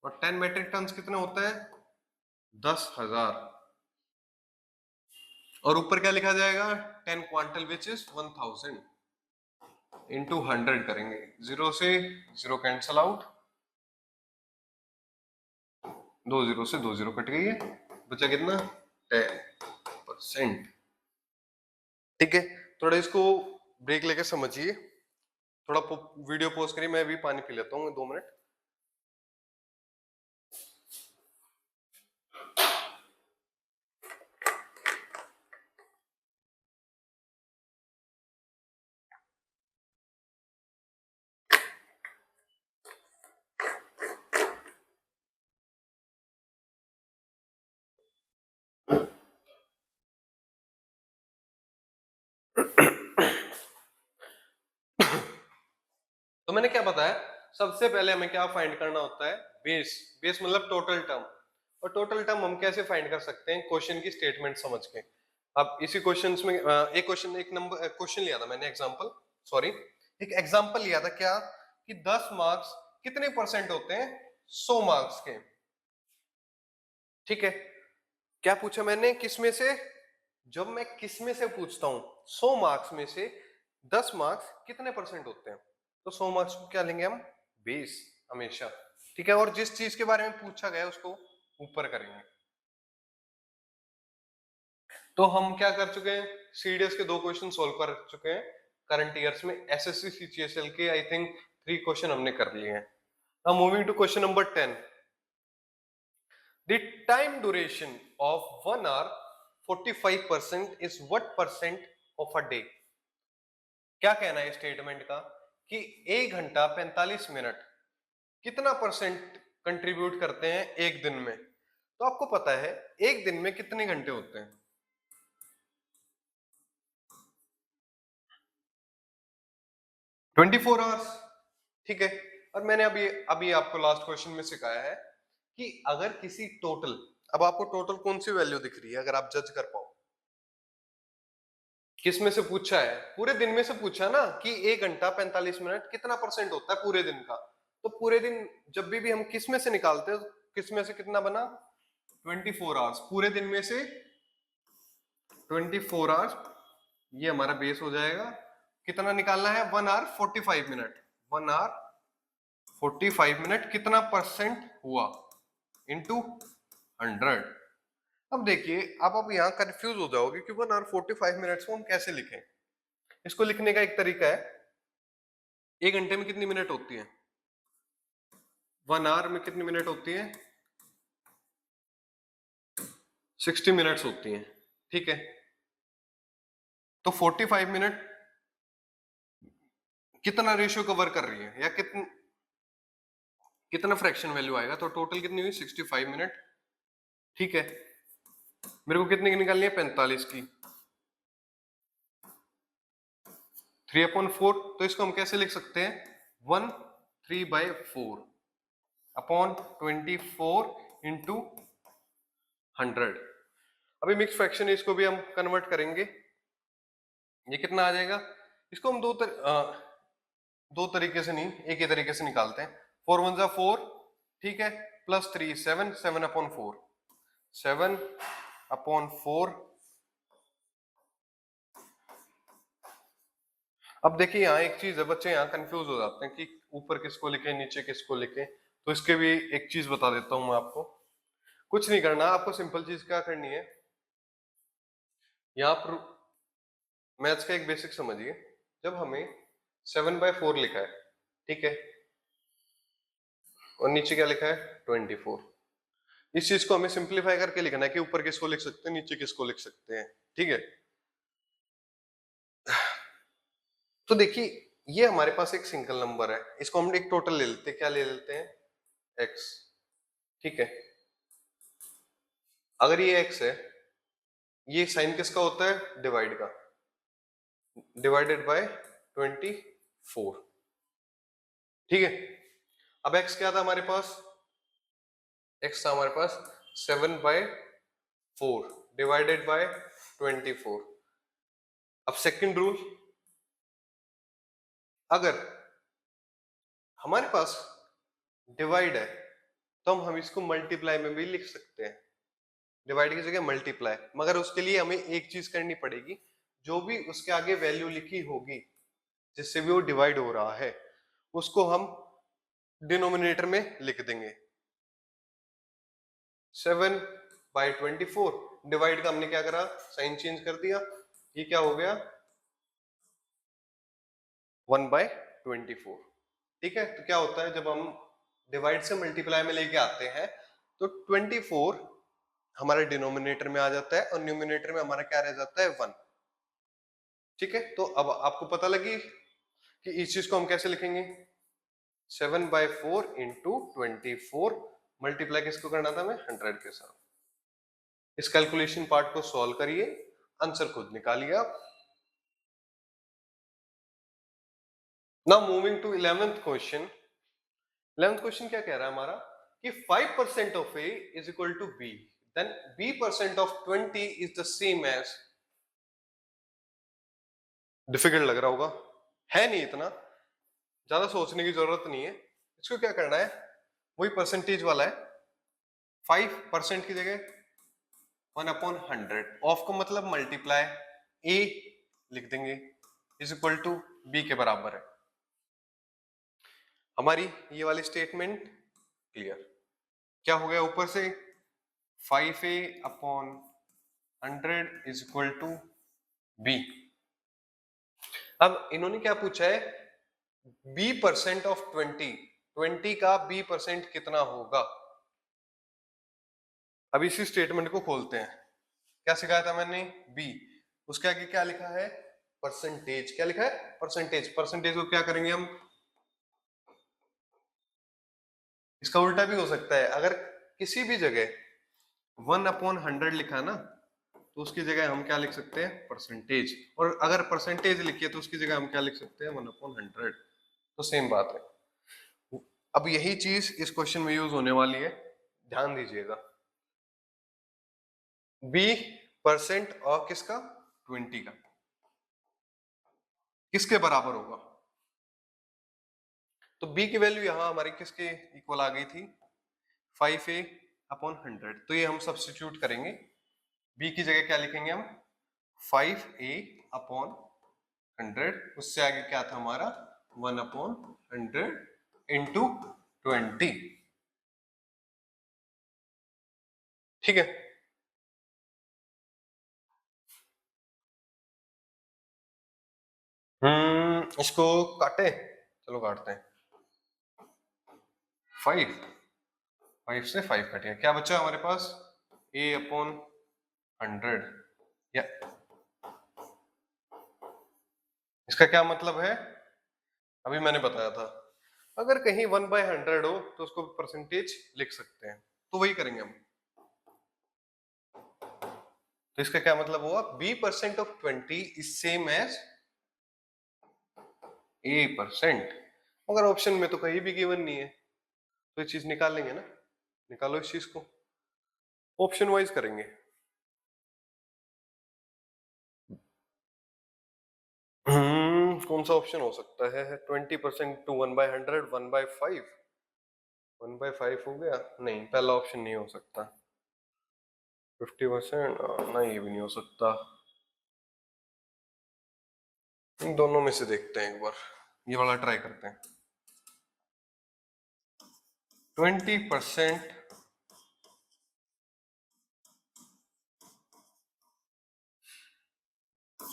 और 10 मेट्रिक टन कितने होते हैं, 10,000। और ऊपर क्या लिखा जाएगा, 10 क्वांटल विच इज 1000 इंटू 100 करेंगे। 0 से 0 कैंसल आउट, 2 0 से 2 0 कट गई है, बचा कितना, 10%। ठीक है, थोड़ा इसको ब्रेक लेके समझिए, थोड़ा वीडियो पॉज करिए, मैं भी पानी पी लेता हूँ 2 मिनट। तो मैंने क्या बताया, सबसे पहले हमें क्या फाइंड करना होता है, बेस। बेस मतलब टोटल टर्म। और टोटल टर्म हम कैसे फाइंड कर सकते हैं, क्वेश्चन की स्टेटमेंट समझ के। अब इसी क्वेश्चन में एक नंबर क्वेश्चन लिया था मैंने, एग्जांपल, सॉरी, एक एग्जांपल लिया था क्या, कि 10 मार्क्स कितने परसेंट होते हैं 100 मार्क्स के। ठीक है, क्या पूछा मैंने, किसमें से, जब मैं किसमें से पूछता हूं, 100 मार्क्स में से 10 मार्क्स कितने परसेंट होते हैं, तो 100 मार्क्स को क्या लेंगे हम, बेस हमेशा। ठीक है, और जिस चीज के बारे में पूछा गया उसको ऊपर करेंगे। तो हम क्या कर चुके हैं, सीडीएस के 2 क्वेश्चन सोल्व कर चुके हैं करंट ईयर्स में। एसएससी सीजीएसएल के आई थिंक 3 क्वेश्चन हमने कर लिए हैं। Now moving to question number 10। The time duration of 1 hour 45% is what percent of a day? क्या कहना है स्टेटमेंट का, कि 1 घंटा 45 मिनट कितना परसेंट कंट्रीब्यूट करते हैं एक दिन में। तो आपको पता है एक दिन में कितने घंटे होते हैं, 24 आवर्स। ठीक है, और मैंने अभी अभी आपको लास्ट क्वेश्चन में सिखाया है कि अगर किसी टोटल, अब आपको टोटल कौन सी वैल्यू दिख रही है, अगर आप जज कर पाओ, किस में से पूछा है, पूरे दिन में से पूछा ना, कि 1 घंटा 45 मिनट कितना परसेंट होता है पूरे दिन का। तो पूरे दिन जब भी हम किस में से निकालते हैं, किस में से कितना बना, 24 आवर्स, पूरे दिन में से 24 आवर्स, ये हमारा बेस हो जाएगा। कितना निकालना है, 1 आवर 45 मिनट, 1 आवर 45 मिनट कितना परसेंट हुआ, इंटू 100। अब देखिए, अब यहाँ कंफ्यूज हो जाओगे कि 1 आवर 45 मिनट्स को हम कैसे लिखें। इसको लिखने का एक तरीका है, 1 घंटे में कितनी मिनट होती है, 1 आवर में कितनी मिनट होती है, 60 मिनट्स होती हैं। ठीक है, तो 45 मिनट कितना रेशियो कवर कर रही है, या कितना फ्रैक्शन वैल्यू आएगा, तो टोटल कितनी हुई 65 मिनट। ठीक है, मेरे को कितने की निकालनी है, 45 की, 3/4। तो इसको हम कैसे लिख सकते हैं, 1/3/4 अपॉन 24 इंटू 100। अभी मिक्स फ्रैक्शन है, इसको भी हम कन्वर्ट करेंगे। ये कितना आ जाएगा, इसको हम दो तरीके से नहीं, एक ही तरीके से निकालते हैं। 4 1 जा 4, ठीक है, प्लस 3 7, 7/4, 7/4। अब देखिए यहाँ एक चीज है, बच्चे यहाँ कंफ्यूज हो जाते हैं कि ऊपर किसको लिखे नीचे किसको लिखे। तो इसके भी एक चीज बता देता हूं मैं आपको, कुछ नहीं करना आपको, सिंपल चीज क्या करनी है, यहाँ पर मैथ्स का एक बेसिक समझिए। जब हमें 7/4 लिखा है, ठीक है, और नीचे क्या लिखा है 24, इस चीज को हमें सिंप्लीफाई करके लिखना है कि ऊपर किसको लिख सकते हैं नीचे किसको लिख सकते हैं। ठीक है, तो देखिए ये हमारे पास एक सिंगल नंबर है, इसको हम एक टोटल ले लेते हैं, क्या ले लेते हैं, x। ठीक है, अगर ये x है ये साइन किसका होता है? डिवाइड का, डिवाइडेड बाय 24। ठीक है, अब x क्या था हमारे पास? x था हमारे पास 7/4 डिवाइडेड बाय 24। अब सेकंड रूल, अगर हमारे पास डिवाइड है तो हम इसको मल्टीप्लाई में भी लिख सकते हैं, डिवाइड की जगह मल्टीप्लाई, मगर उसके लिए हमें एक चीज करनी पड़ेगी, जो भी उसके आगे वैल्यू लिखी होगी जिससे भी वो डिवाइड हो रहा है उसको हम डिनोमिनेटर में लिख देंगे। 7/24 डिवाइड का हमने क्या करा? साइन चेंज कर दिया, ये क्या हो गया? 1/24। ठीक है, तो क्या होता है जब हम डिवाइड से मल्टीप्लाई में लेके आते हैं तो 24 हमारे डिनोमिनेटर में आ जाता है और न्यूमिनेटर में हमारा क्या रह जाता है? 1। ठीक है, तो अब आपको पता लगी कि इस चीज को हम कैसे लिखेंगे? 7/4 इंटू 24 मल्टीप्लाई किसको करना था? हमें 100 के साथ। इस कैलकुलेशन पार्ट को सॉल्व करिए, आंसर खुद निकालिए आप। Now moving to 11th question. 11th question क्या कह रहा है हमारा कि 5% of a is equal to b, then b% of 20 is the same as. Difficult लग रहा होगा, है नहीं, इतना ज्यादा सोचने की जरूरत नहीं है। इसको क्या करना है? वही परसेंटेज वाला है, 5% की जगह 1/100, ऑफ को मतलब मल्टीप्लाई, a लिख देंगे इज इक्वल टू b के बराबर है। हमारी ये वाली स्टेटमेंट क्लियर। क्या हो गया ऊपर से? 5a/100 is equal to b। अब इन्होंने क्या पूछा है? b% ऑफ 20 का b% कितना होगा? अब इसी स्टेटमेंट को खोलते हैं। क्या सिखाया था मैंने? b, उसके आगे क्या लिखा है? परसेंटेज। क्या लिखा है? परसेंटेज। परसेंटेज को क्या करेंगे हम? इसका उल्टा भी हो सकता है, अगर किसी भी जगह 1/100 लिखा ना तो उसकी जगह हम क्या लिख सकते हैं? परसेंटेज। और अगर परसेंटेज लिखिए तो उसकी जगह हम क्या लिख सकते हैं? 1/100। तो सेम बात है। अब यही चीज इस क्वेश्चन में यूज होने वाली है, ध्यान दीजिएगा। b% और किसका? 20 का, किसके बराबर होगा? तो b की वैल्यू यहां हमारी किसके इक्वल आ गई थी? 5a/100। तो ये हम सब्स्टिट्यूट करेंगे, b की जगह क्या लिखेंगे हम? 5a/100, उससे आगे क्या था हमारा? 1/100 इंटू 20। ठीक है, इसको काटे, चलो काटते हैं। 5 से 5 कट गया, क्या बचा हमारे पास? a/100। या इसका क्या मतलब है? अभी मैंने बताया था, अगर कहीं 1/100 हो तो उसको परसेंटेज लिख सकते हैं, तो वही करेंगे हम। तो इसका क्या मतलब हुआ? b% of 20 is same as a%। मगर ऑप्शन में तो कहीं भी गिवन नहीं है, तो ये चीज निकाल लेंगे ना। निकालो इस चीज को, ऑप्शन वाइज करेंगे। कौन सा ऑप्शन हो सकता है? 20% टू 1/100, 1/5, 1/5 हो गया? नहीं, पहला ऑप्शन नहीं हो सकता। 50%, नहीं, ये भी नहीं हो सकता। इन दोनों में से देखते हैं एक बार, ये वाला ट्राई करते हैं। 20%,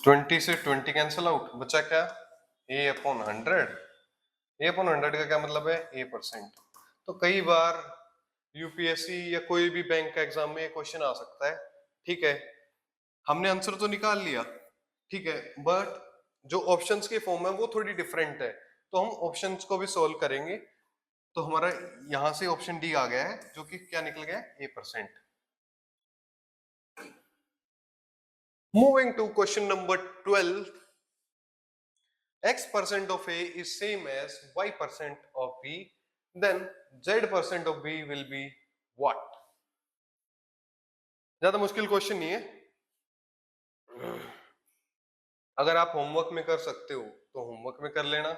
20 से 20 कैंसिल आउट, बचा क्या? a/100। a/100 का क्या मतलब है? a%। तो कई बार यूपीएससी या कोई भी बैंक का एग्जाम में ये क्वेश्चन आ सकता है। ठीक है, हमने आंसर तो निकाल लिया, ठीक है, बट जो ऑप्शंस के फॉर्म है वो थोड़ी डिफरेंट है, तो हम ऑप्शंस को भी सॉल्व करेंगे। तो हमारा यहां से ऑप्शन डी आ गया है, जो कि क्या निकल गया? a%। Moving to question number 12. X% of A is same as Y% of B, then Z% of B will be what? ज्यादा मुश्किल क्वेश्चन नहीं है। अगर आप होमवर्क में कर सकते हो तो होमवर्क में कर लेना,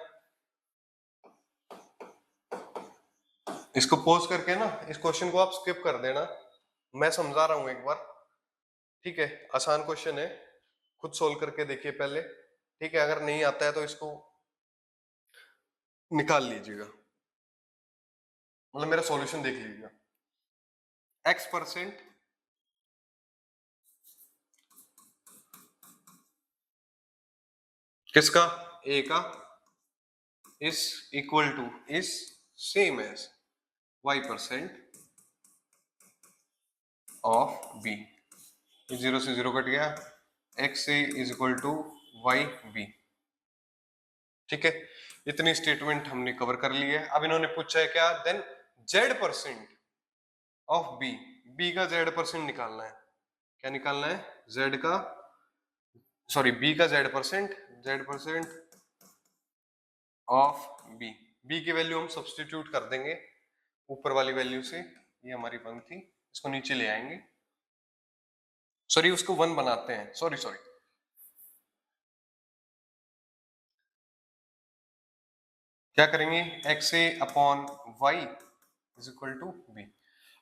इसको पॉज करके ना इस क्वेश्चन को आप स्किप कर देना, मैं समझा रहा हूं एक बार, ठीक है। आसान क्वेश्चन है, खुद सोल्व करके देखिए पहले, ठीक है। अगर नहीं आता है तो इसको निकाल लीजिएगा, मतलब मेरा सॉल्यूशन देख लीजिएगा। X% किसका? A का is equal to is same as Y% of B। 0 से 0 कट गया, X A is equal to YB, ठीक है। इतनी स्टेटमेंट हमने कवर कर ली है। अब इन्होंने पूछा है क्या, then Z% of B, B का Z% निकालना है। क्या निकालना है? Z का, सॉरी B का Z% ऑफ B। B की वैल्यू हम सब्स्टिट्यूट कर देंगे ऊपर वाली वैल्यू से, ये हमारी 1 थी, इसको नीचे ले आएंगे, सॉरी उसको 1 बनाते हैं, सॉरी क्या करेंगे, XA upon Y is equal to B।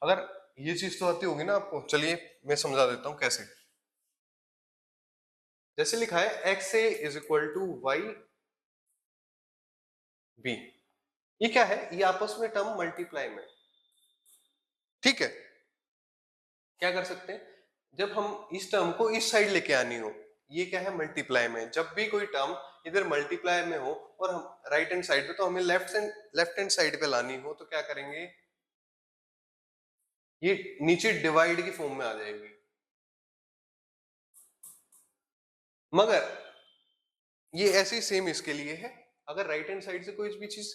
अगर ये चीज तो आती होगी ना आपको, चलिए मैं समझा देता हूं कैसे। जैसे लिखा है XA is equal to YB, ये क्या है, ये आपस में टर्म मल्टीप्लाई में, ठीक है। क्या कर सकते हैं, जब हम इस टर्म को इस साइड लेके आनी हो, ये क्या है मल्टीप्लाई में, जब भी कोई टर्म इधर मल्टीप्लाई में हो और हम राइट हैंड साइड पे, तो हमें लेफ्ट हैंड साइड पे लानी हो, तो क्या करेंगे, ये नीचे डिवाइड की फॉर्म में आ जाएगी। मगर ये ऐसे ही सेम इसके लिए है, अगर राइट हैंड साइड से कोई भी चीज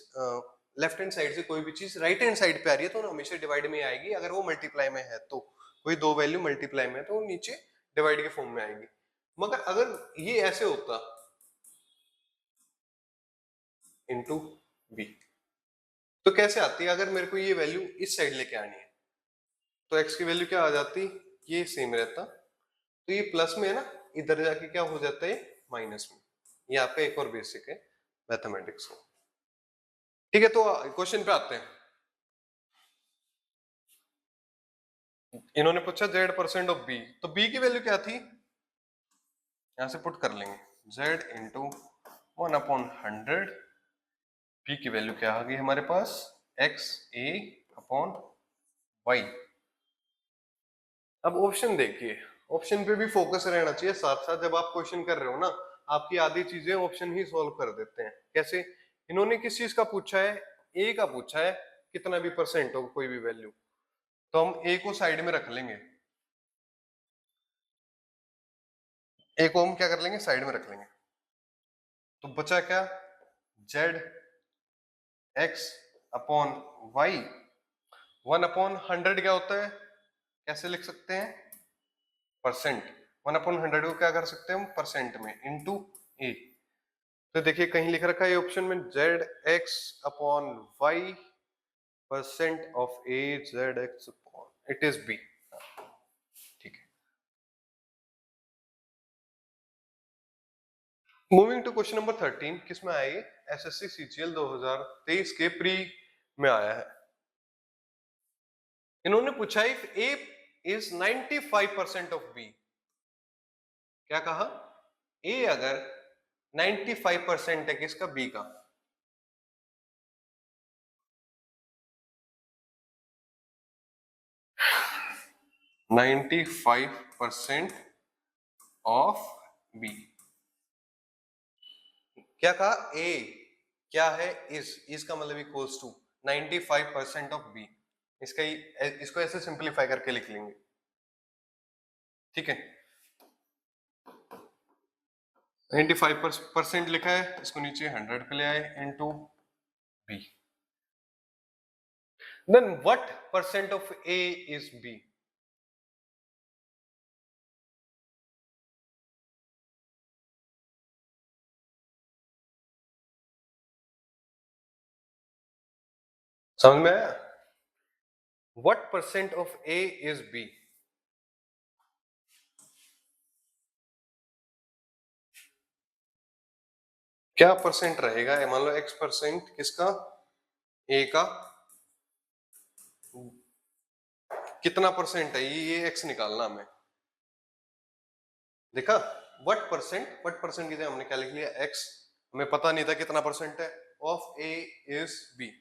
लेफ्ट हैंड साइड से कोई भी चीज राइट हैंड साइड पे आ रही है तो हमेशा डिवाइड में आएगी, अगर वो मल्टीप्लाई में है तो, कोई दो वैल्यू मल्टीप्लाई में है तो वो नीचे डिवाइड के फॉर्म में आएगी। मगर अगर ये ऐसे होता इनटू बी, तो कैसे आती है, अगर मेरे को ये वैल्यू इस साइड लेके आनी है तो x की वैल्यू क्या आ जाती, ये सेम रहता, तो ये प्लस में है ना, इधर जाके क्या हो जाता है माइनस में। ये आपका एक और बेसिक है मैथमेटिक्स को, ठीक है। तो क्वेश्चन पे आते हैं। इन्होंने पूछा Z% ऑफ B, तो B की वैल्यू क्या थी, यहां से पुट कर लेंगे Z इंटू 1/100, B की वैल्यू क्या आ गई हमारे पास, XA अपॉन Y। अब ऑप्शन देखिए, ऑप्शन पे भी फोकस रहना चाहिए साथ साथ, जब आप क्वेश्चन कर रहे हो ना, आपकी आधी चीजें ऑप्शन ही सॉल्व कर देते हैं। कैसे, इन्होंने किस चीज का पूछा है, ए का पूछा है, कितना भी परसेंट हो कोई भी वैल्यू, तो हम ए को साइड में रख लेंगे, ए को हम क्या कर लेंगे, साइड में रख लेंगे। तो बचा क्या, जेड एक्स अपॉन वाई, 1/100 क्या होता है, कैसे लिख सकते हैं, परसेंट। 1/100 को क्या कर सकते हैं हम, परसेंट में, इंटू ए। तो देखिए कहीं लिख रखा है ऑप्शन में Z X upon Y percent of A, Z X upon, it is B, ठीक है। मूविंग टू क्वेश्चन नंबर 13, किसमें आया ये, एसएससी सीजीएल 2023 के प्री में आया है। इन्होंने पूछा if A is 95% of B, क्या कहा, ए अगर 95% है किसका, बी का, नाइन्टी 95% ऑफ बी, क्या कहा, ए क्या है, इज का मतलब इक्वल्स टू 95% ऑफ बी, इसका इसको ऐसे सिंपलीफाई करके लिख लेंगे, ठीक है। 95% लिखा है, इसको नीचे 100 पे ले आए, into B, then what percent of A is B, समझ में आया? What percent of A is B? क्या परसेंट रहेगा? मान लो x परसेंट किसका? ए का कितना परसेंट है? ये x निकालना हमें। देखा? व्हाट परसेंट की जगह हमने क्या लिख लिया? x। हमें पता नहीं था कितना परसेंट है। Of A is B.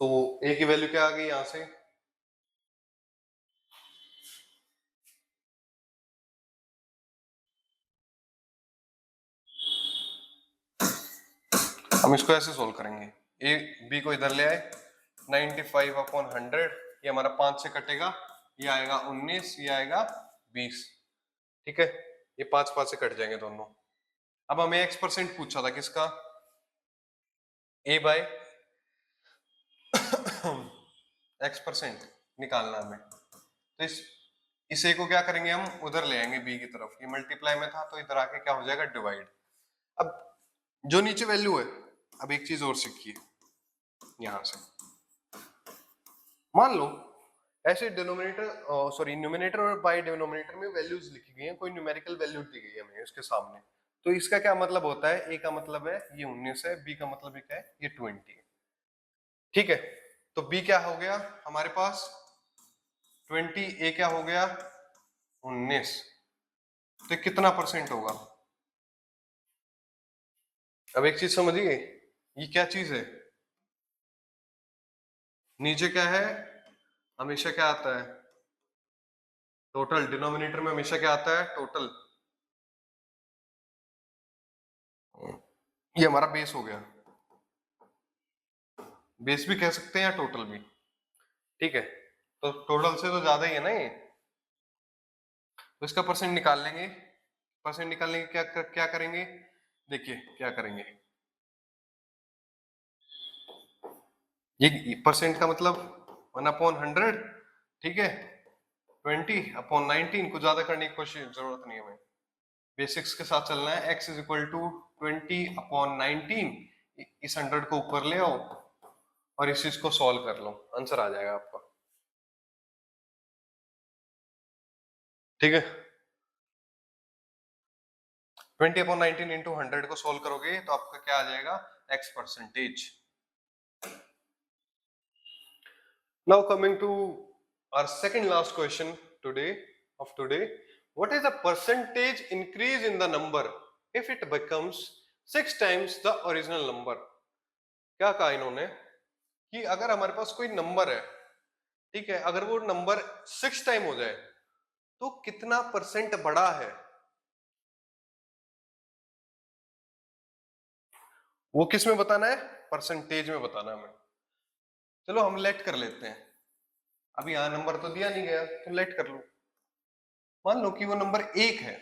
तो ए की वैल्यू क्या आ गई यहां से? हम इसको ऐसे सोल्व करेंगे। ए बी को इधर ले आए, 95/100, ये हमारा 5 से कटेगा, ये आएगा 19, ये आएगा 20। ठीक है, ये 5 से कट जाएंगे दोनों। अब हमें x परसेंट पूछा था किसका? ए बाय x परसेंट निकालना हमें। तो इस ए को क्या करेंगे? हम उधर ले आएंगे बी की तरफ। ये मल्टीप्लाई में था तो इधर आके क्या हो जाएगा? डिवाइड। अब जो नीचे वैल्यू है, अब एक चीज और सीखिए यहां से। मान लो ऐसे डिनोमिनेटर न्यूमिनेटर और बाय डिनोमिनेटर में वैल्यूज लिखी गई हैं, कोई न्यूमेरिकल वैल्यू दी गई है हमें इसके सामने। तो इसका क्या मतलब होता है? ए का मतलब है ये 19 है, बी का मतलब क्या है? ये 20 है। ठीक है, तो बी क्या हो गया हमारे पास? 20। ए क्या हो गया? 19। तो कितना परसेंट होगा? अब एक चीज समझिए, ये क्या चीज है? नीचे क्या है? हमेशा क्या आता है? टोटल। डिनोमिनेटर में हमेशा क्या आता है? टोटल। ये हमारा बेस हो गया। बेस भी कह सकते हैं या टोटल भी। ठीक है, तो टोटल से तो ज्यादा ही है ना ये, तो इसका परसेंट निकाल लेंगे। परसेंट निकालने के क्या करेंगे? देखिए क्या करेंगे। ये परसेंट का मतलब 1/100। ठीक है, 20/19। कुछ ज्यादा करने की कोशिश जरूरत नहीं है हमें, बेसिक्स के साथ चलना है। x is equal to 20/19। इस 100 को ऊपर ले आओ और इस चीज को सॉल्व कर लो, आंसर आ जाएगा आपका। ठीक है, 20/19 इंटू 100 को सोल्व करोगे तो आपका क्या आ जाएगा? x percentage. Now coming to our second last question today of today. What is the percentage increase in the number if it becomes 6 times the original number? क्या कहा इन्होंने कि अगर हमारे पास कोई नंबर है, ठीक है, अगर वो नंबर 6 टाइम हो जाए तो कितना परसेंट बड़ा है? वो किस में बताना है? परसेंटेज में बताना है हमें। चलो हम लेट कर लेते हैं। अभी यहां नंबर तो दिया नहीं गया तो लेट कर लो। मान लो कि वो नंबर 1 है,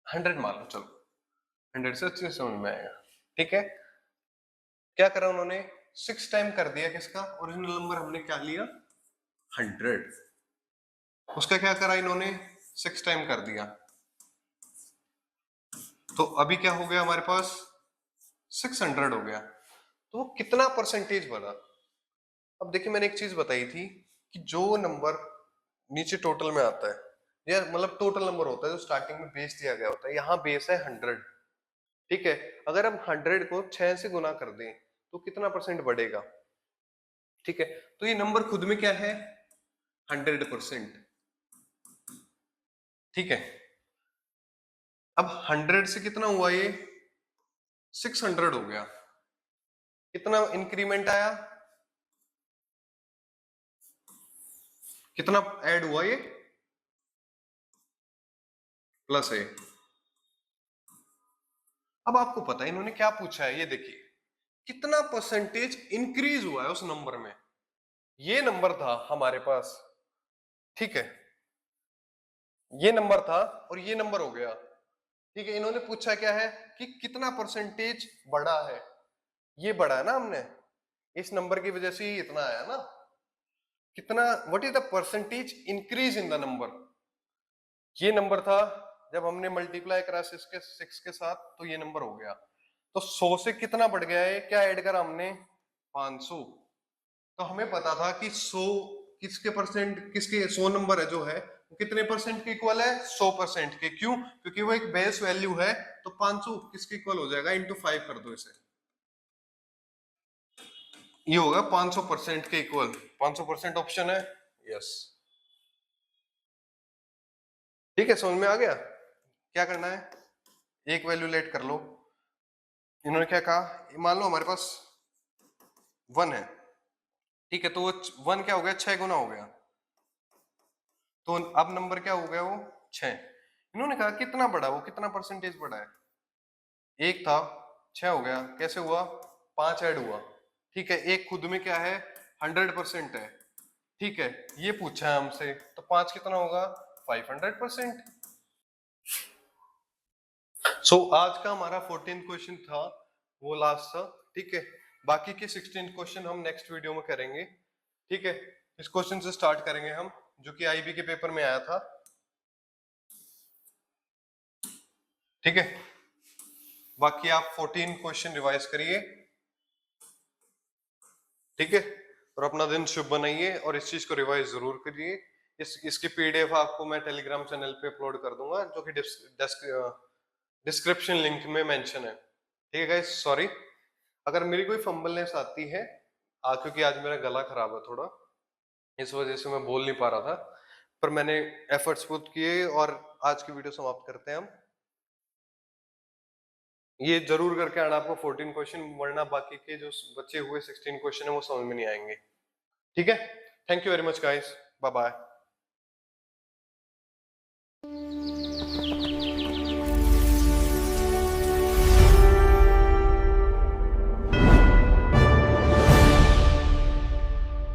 100 मान लो। चलो 100 से अच्छे से समझ में आएगा। ठीक है, क्या करा उन्होंने? 6 टाइम कर दिया किसका? ओरिजिनल नंबर हमने क्या लिया? 100। उसका क्या करा इन्होंने? 6 टाइम कर दिया। तो अभी क्या हो गया हमारे पास? 600 हो गया। तो वो कितना परसेंटेज बढ़ा? अब देखिए मैंने एक चीज बताई थी कि जो नंबर नीचे टोटल में आता है, या मतलब टोटल नंबर होता है जो स्टार्टिंग में बेस दिया गया होता है, यहाँ बेस है 100। ठीक है, अगर हम 100 को 6 से गुना कर दें तो कितना परसेंट बढ़ेगा? ठीक है, तो ये नंबर खुद में क्या है? 100%। ठीक है, अब 100 से कितना हुआ? ये 600 हो गया। कितना इंक्रीमेंट आया? कितना ऐड हुआ? ये प्लस है। अब आपको पता है इन्होंने क्या पूछा है, ये देखिए कितना परसेंटेज इंक्रीज हुआ है उस नंबर में। ये नंबर था हमारे पास, ठीक है, ये नंबर था और ये नंबर हो गया। ठीक है, इन्होंने पूछा क्या है कि कितना परसेंटेज बढ़ा है। ये बढ़ा है ना हमने, इस नंबर की वजह से ही इतना आया ना। कितना? What is the percentage increase in the number? ये नंबर था जब हमने मल्टीप्लाई करा 6 के साथ तो ये नंबर हो गया। तो 100 से कितना बढ़ गया है, क्या ऐड करा हमने, 500। तो हमें पता था कि 100 किसके परसेंट, किसके 100 नंबर है जो है वो कितने परसेंट के इक्वल है, 100% के। क्यों? क्योंकि वो एक बेस वैल्यू है। तो 500 किसके इक्वल हो जाएगा, इंटू 5 कर दो इसे, ये होगा 500% के इक्वल। 500% ऑप्शन है, यस। ठीक है, समझ में आ गया। क्या करना है, एक वैल्यू लेट कर लो। इन्होंने क्या कहा, मान लो हमारे पास 1 है, ठीक है, तो वो 1 क्या हो गया, 6 गुना हो गया। तो अब नंबर क्या हो गया, वो 6। इन्होंने कहा कितना बढ़ा, वो कितना परसेंटेज बढ़ा है, 1 था 6 हो गया, कैसे हुआ, 5 ऐड हुआ। ठीक है, एक खुद में क्या है, 100% है। ठीक है, ये पूछा है हमसे, तो 5 कितना होगा, 500%। सो आज का हमारा 14th क्वेश्चन था, वो लास्ट था। ठीक है, बाकी के 16 क्वेश्चन हम नेक्स्ट वीडियो में करेंगे। ठीक है, इस क्वेश्चन से स्टार्ट करेंगे हम, जो कि आईबी के पेपर में आया था। ठीक है, बाकी आप 14 क्वेश्चन रिवाइज करिए। ठीक है, और अपना दिन शुभ बनाइए, और इस चीज को रिवाइज जरूर करिए। इसकी पीडीएफ आपको मैं टेलीग्राम चैनल पे अपलोड कर दूंगा, जो कि डिस्क्रिप्शन लिंक में मेंशन है। ठीक है गाइस, सॉरी अगर मेरी कोई फंबलनेस आती है, क्योंकि आज मेरा गला खराब है थोड़ा, इस वजह से मैं बोल नहीं पा रहा था, पर मैंने एफर्ट्स पुट किए। और आज की वीडियो समाप्त करते हैं हम। ये जरूर करके आना आपको 14 क्वेश्चन, वरना बाकी के जो बचे हुए 16 क्वेश्चन है वो समझ में नहीं आएंगे। ठीक है, thank you very much guys, bye bye.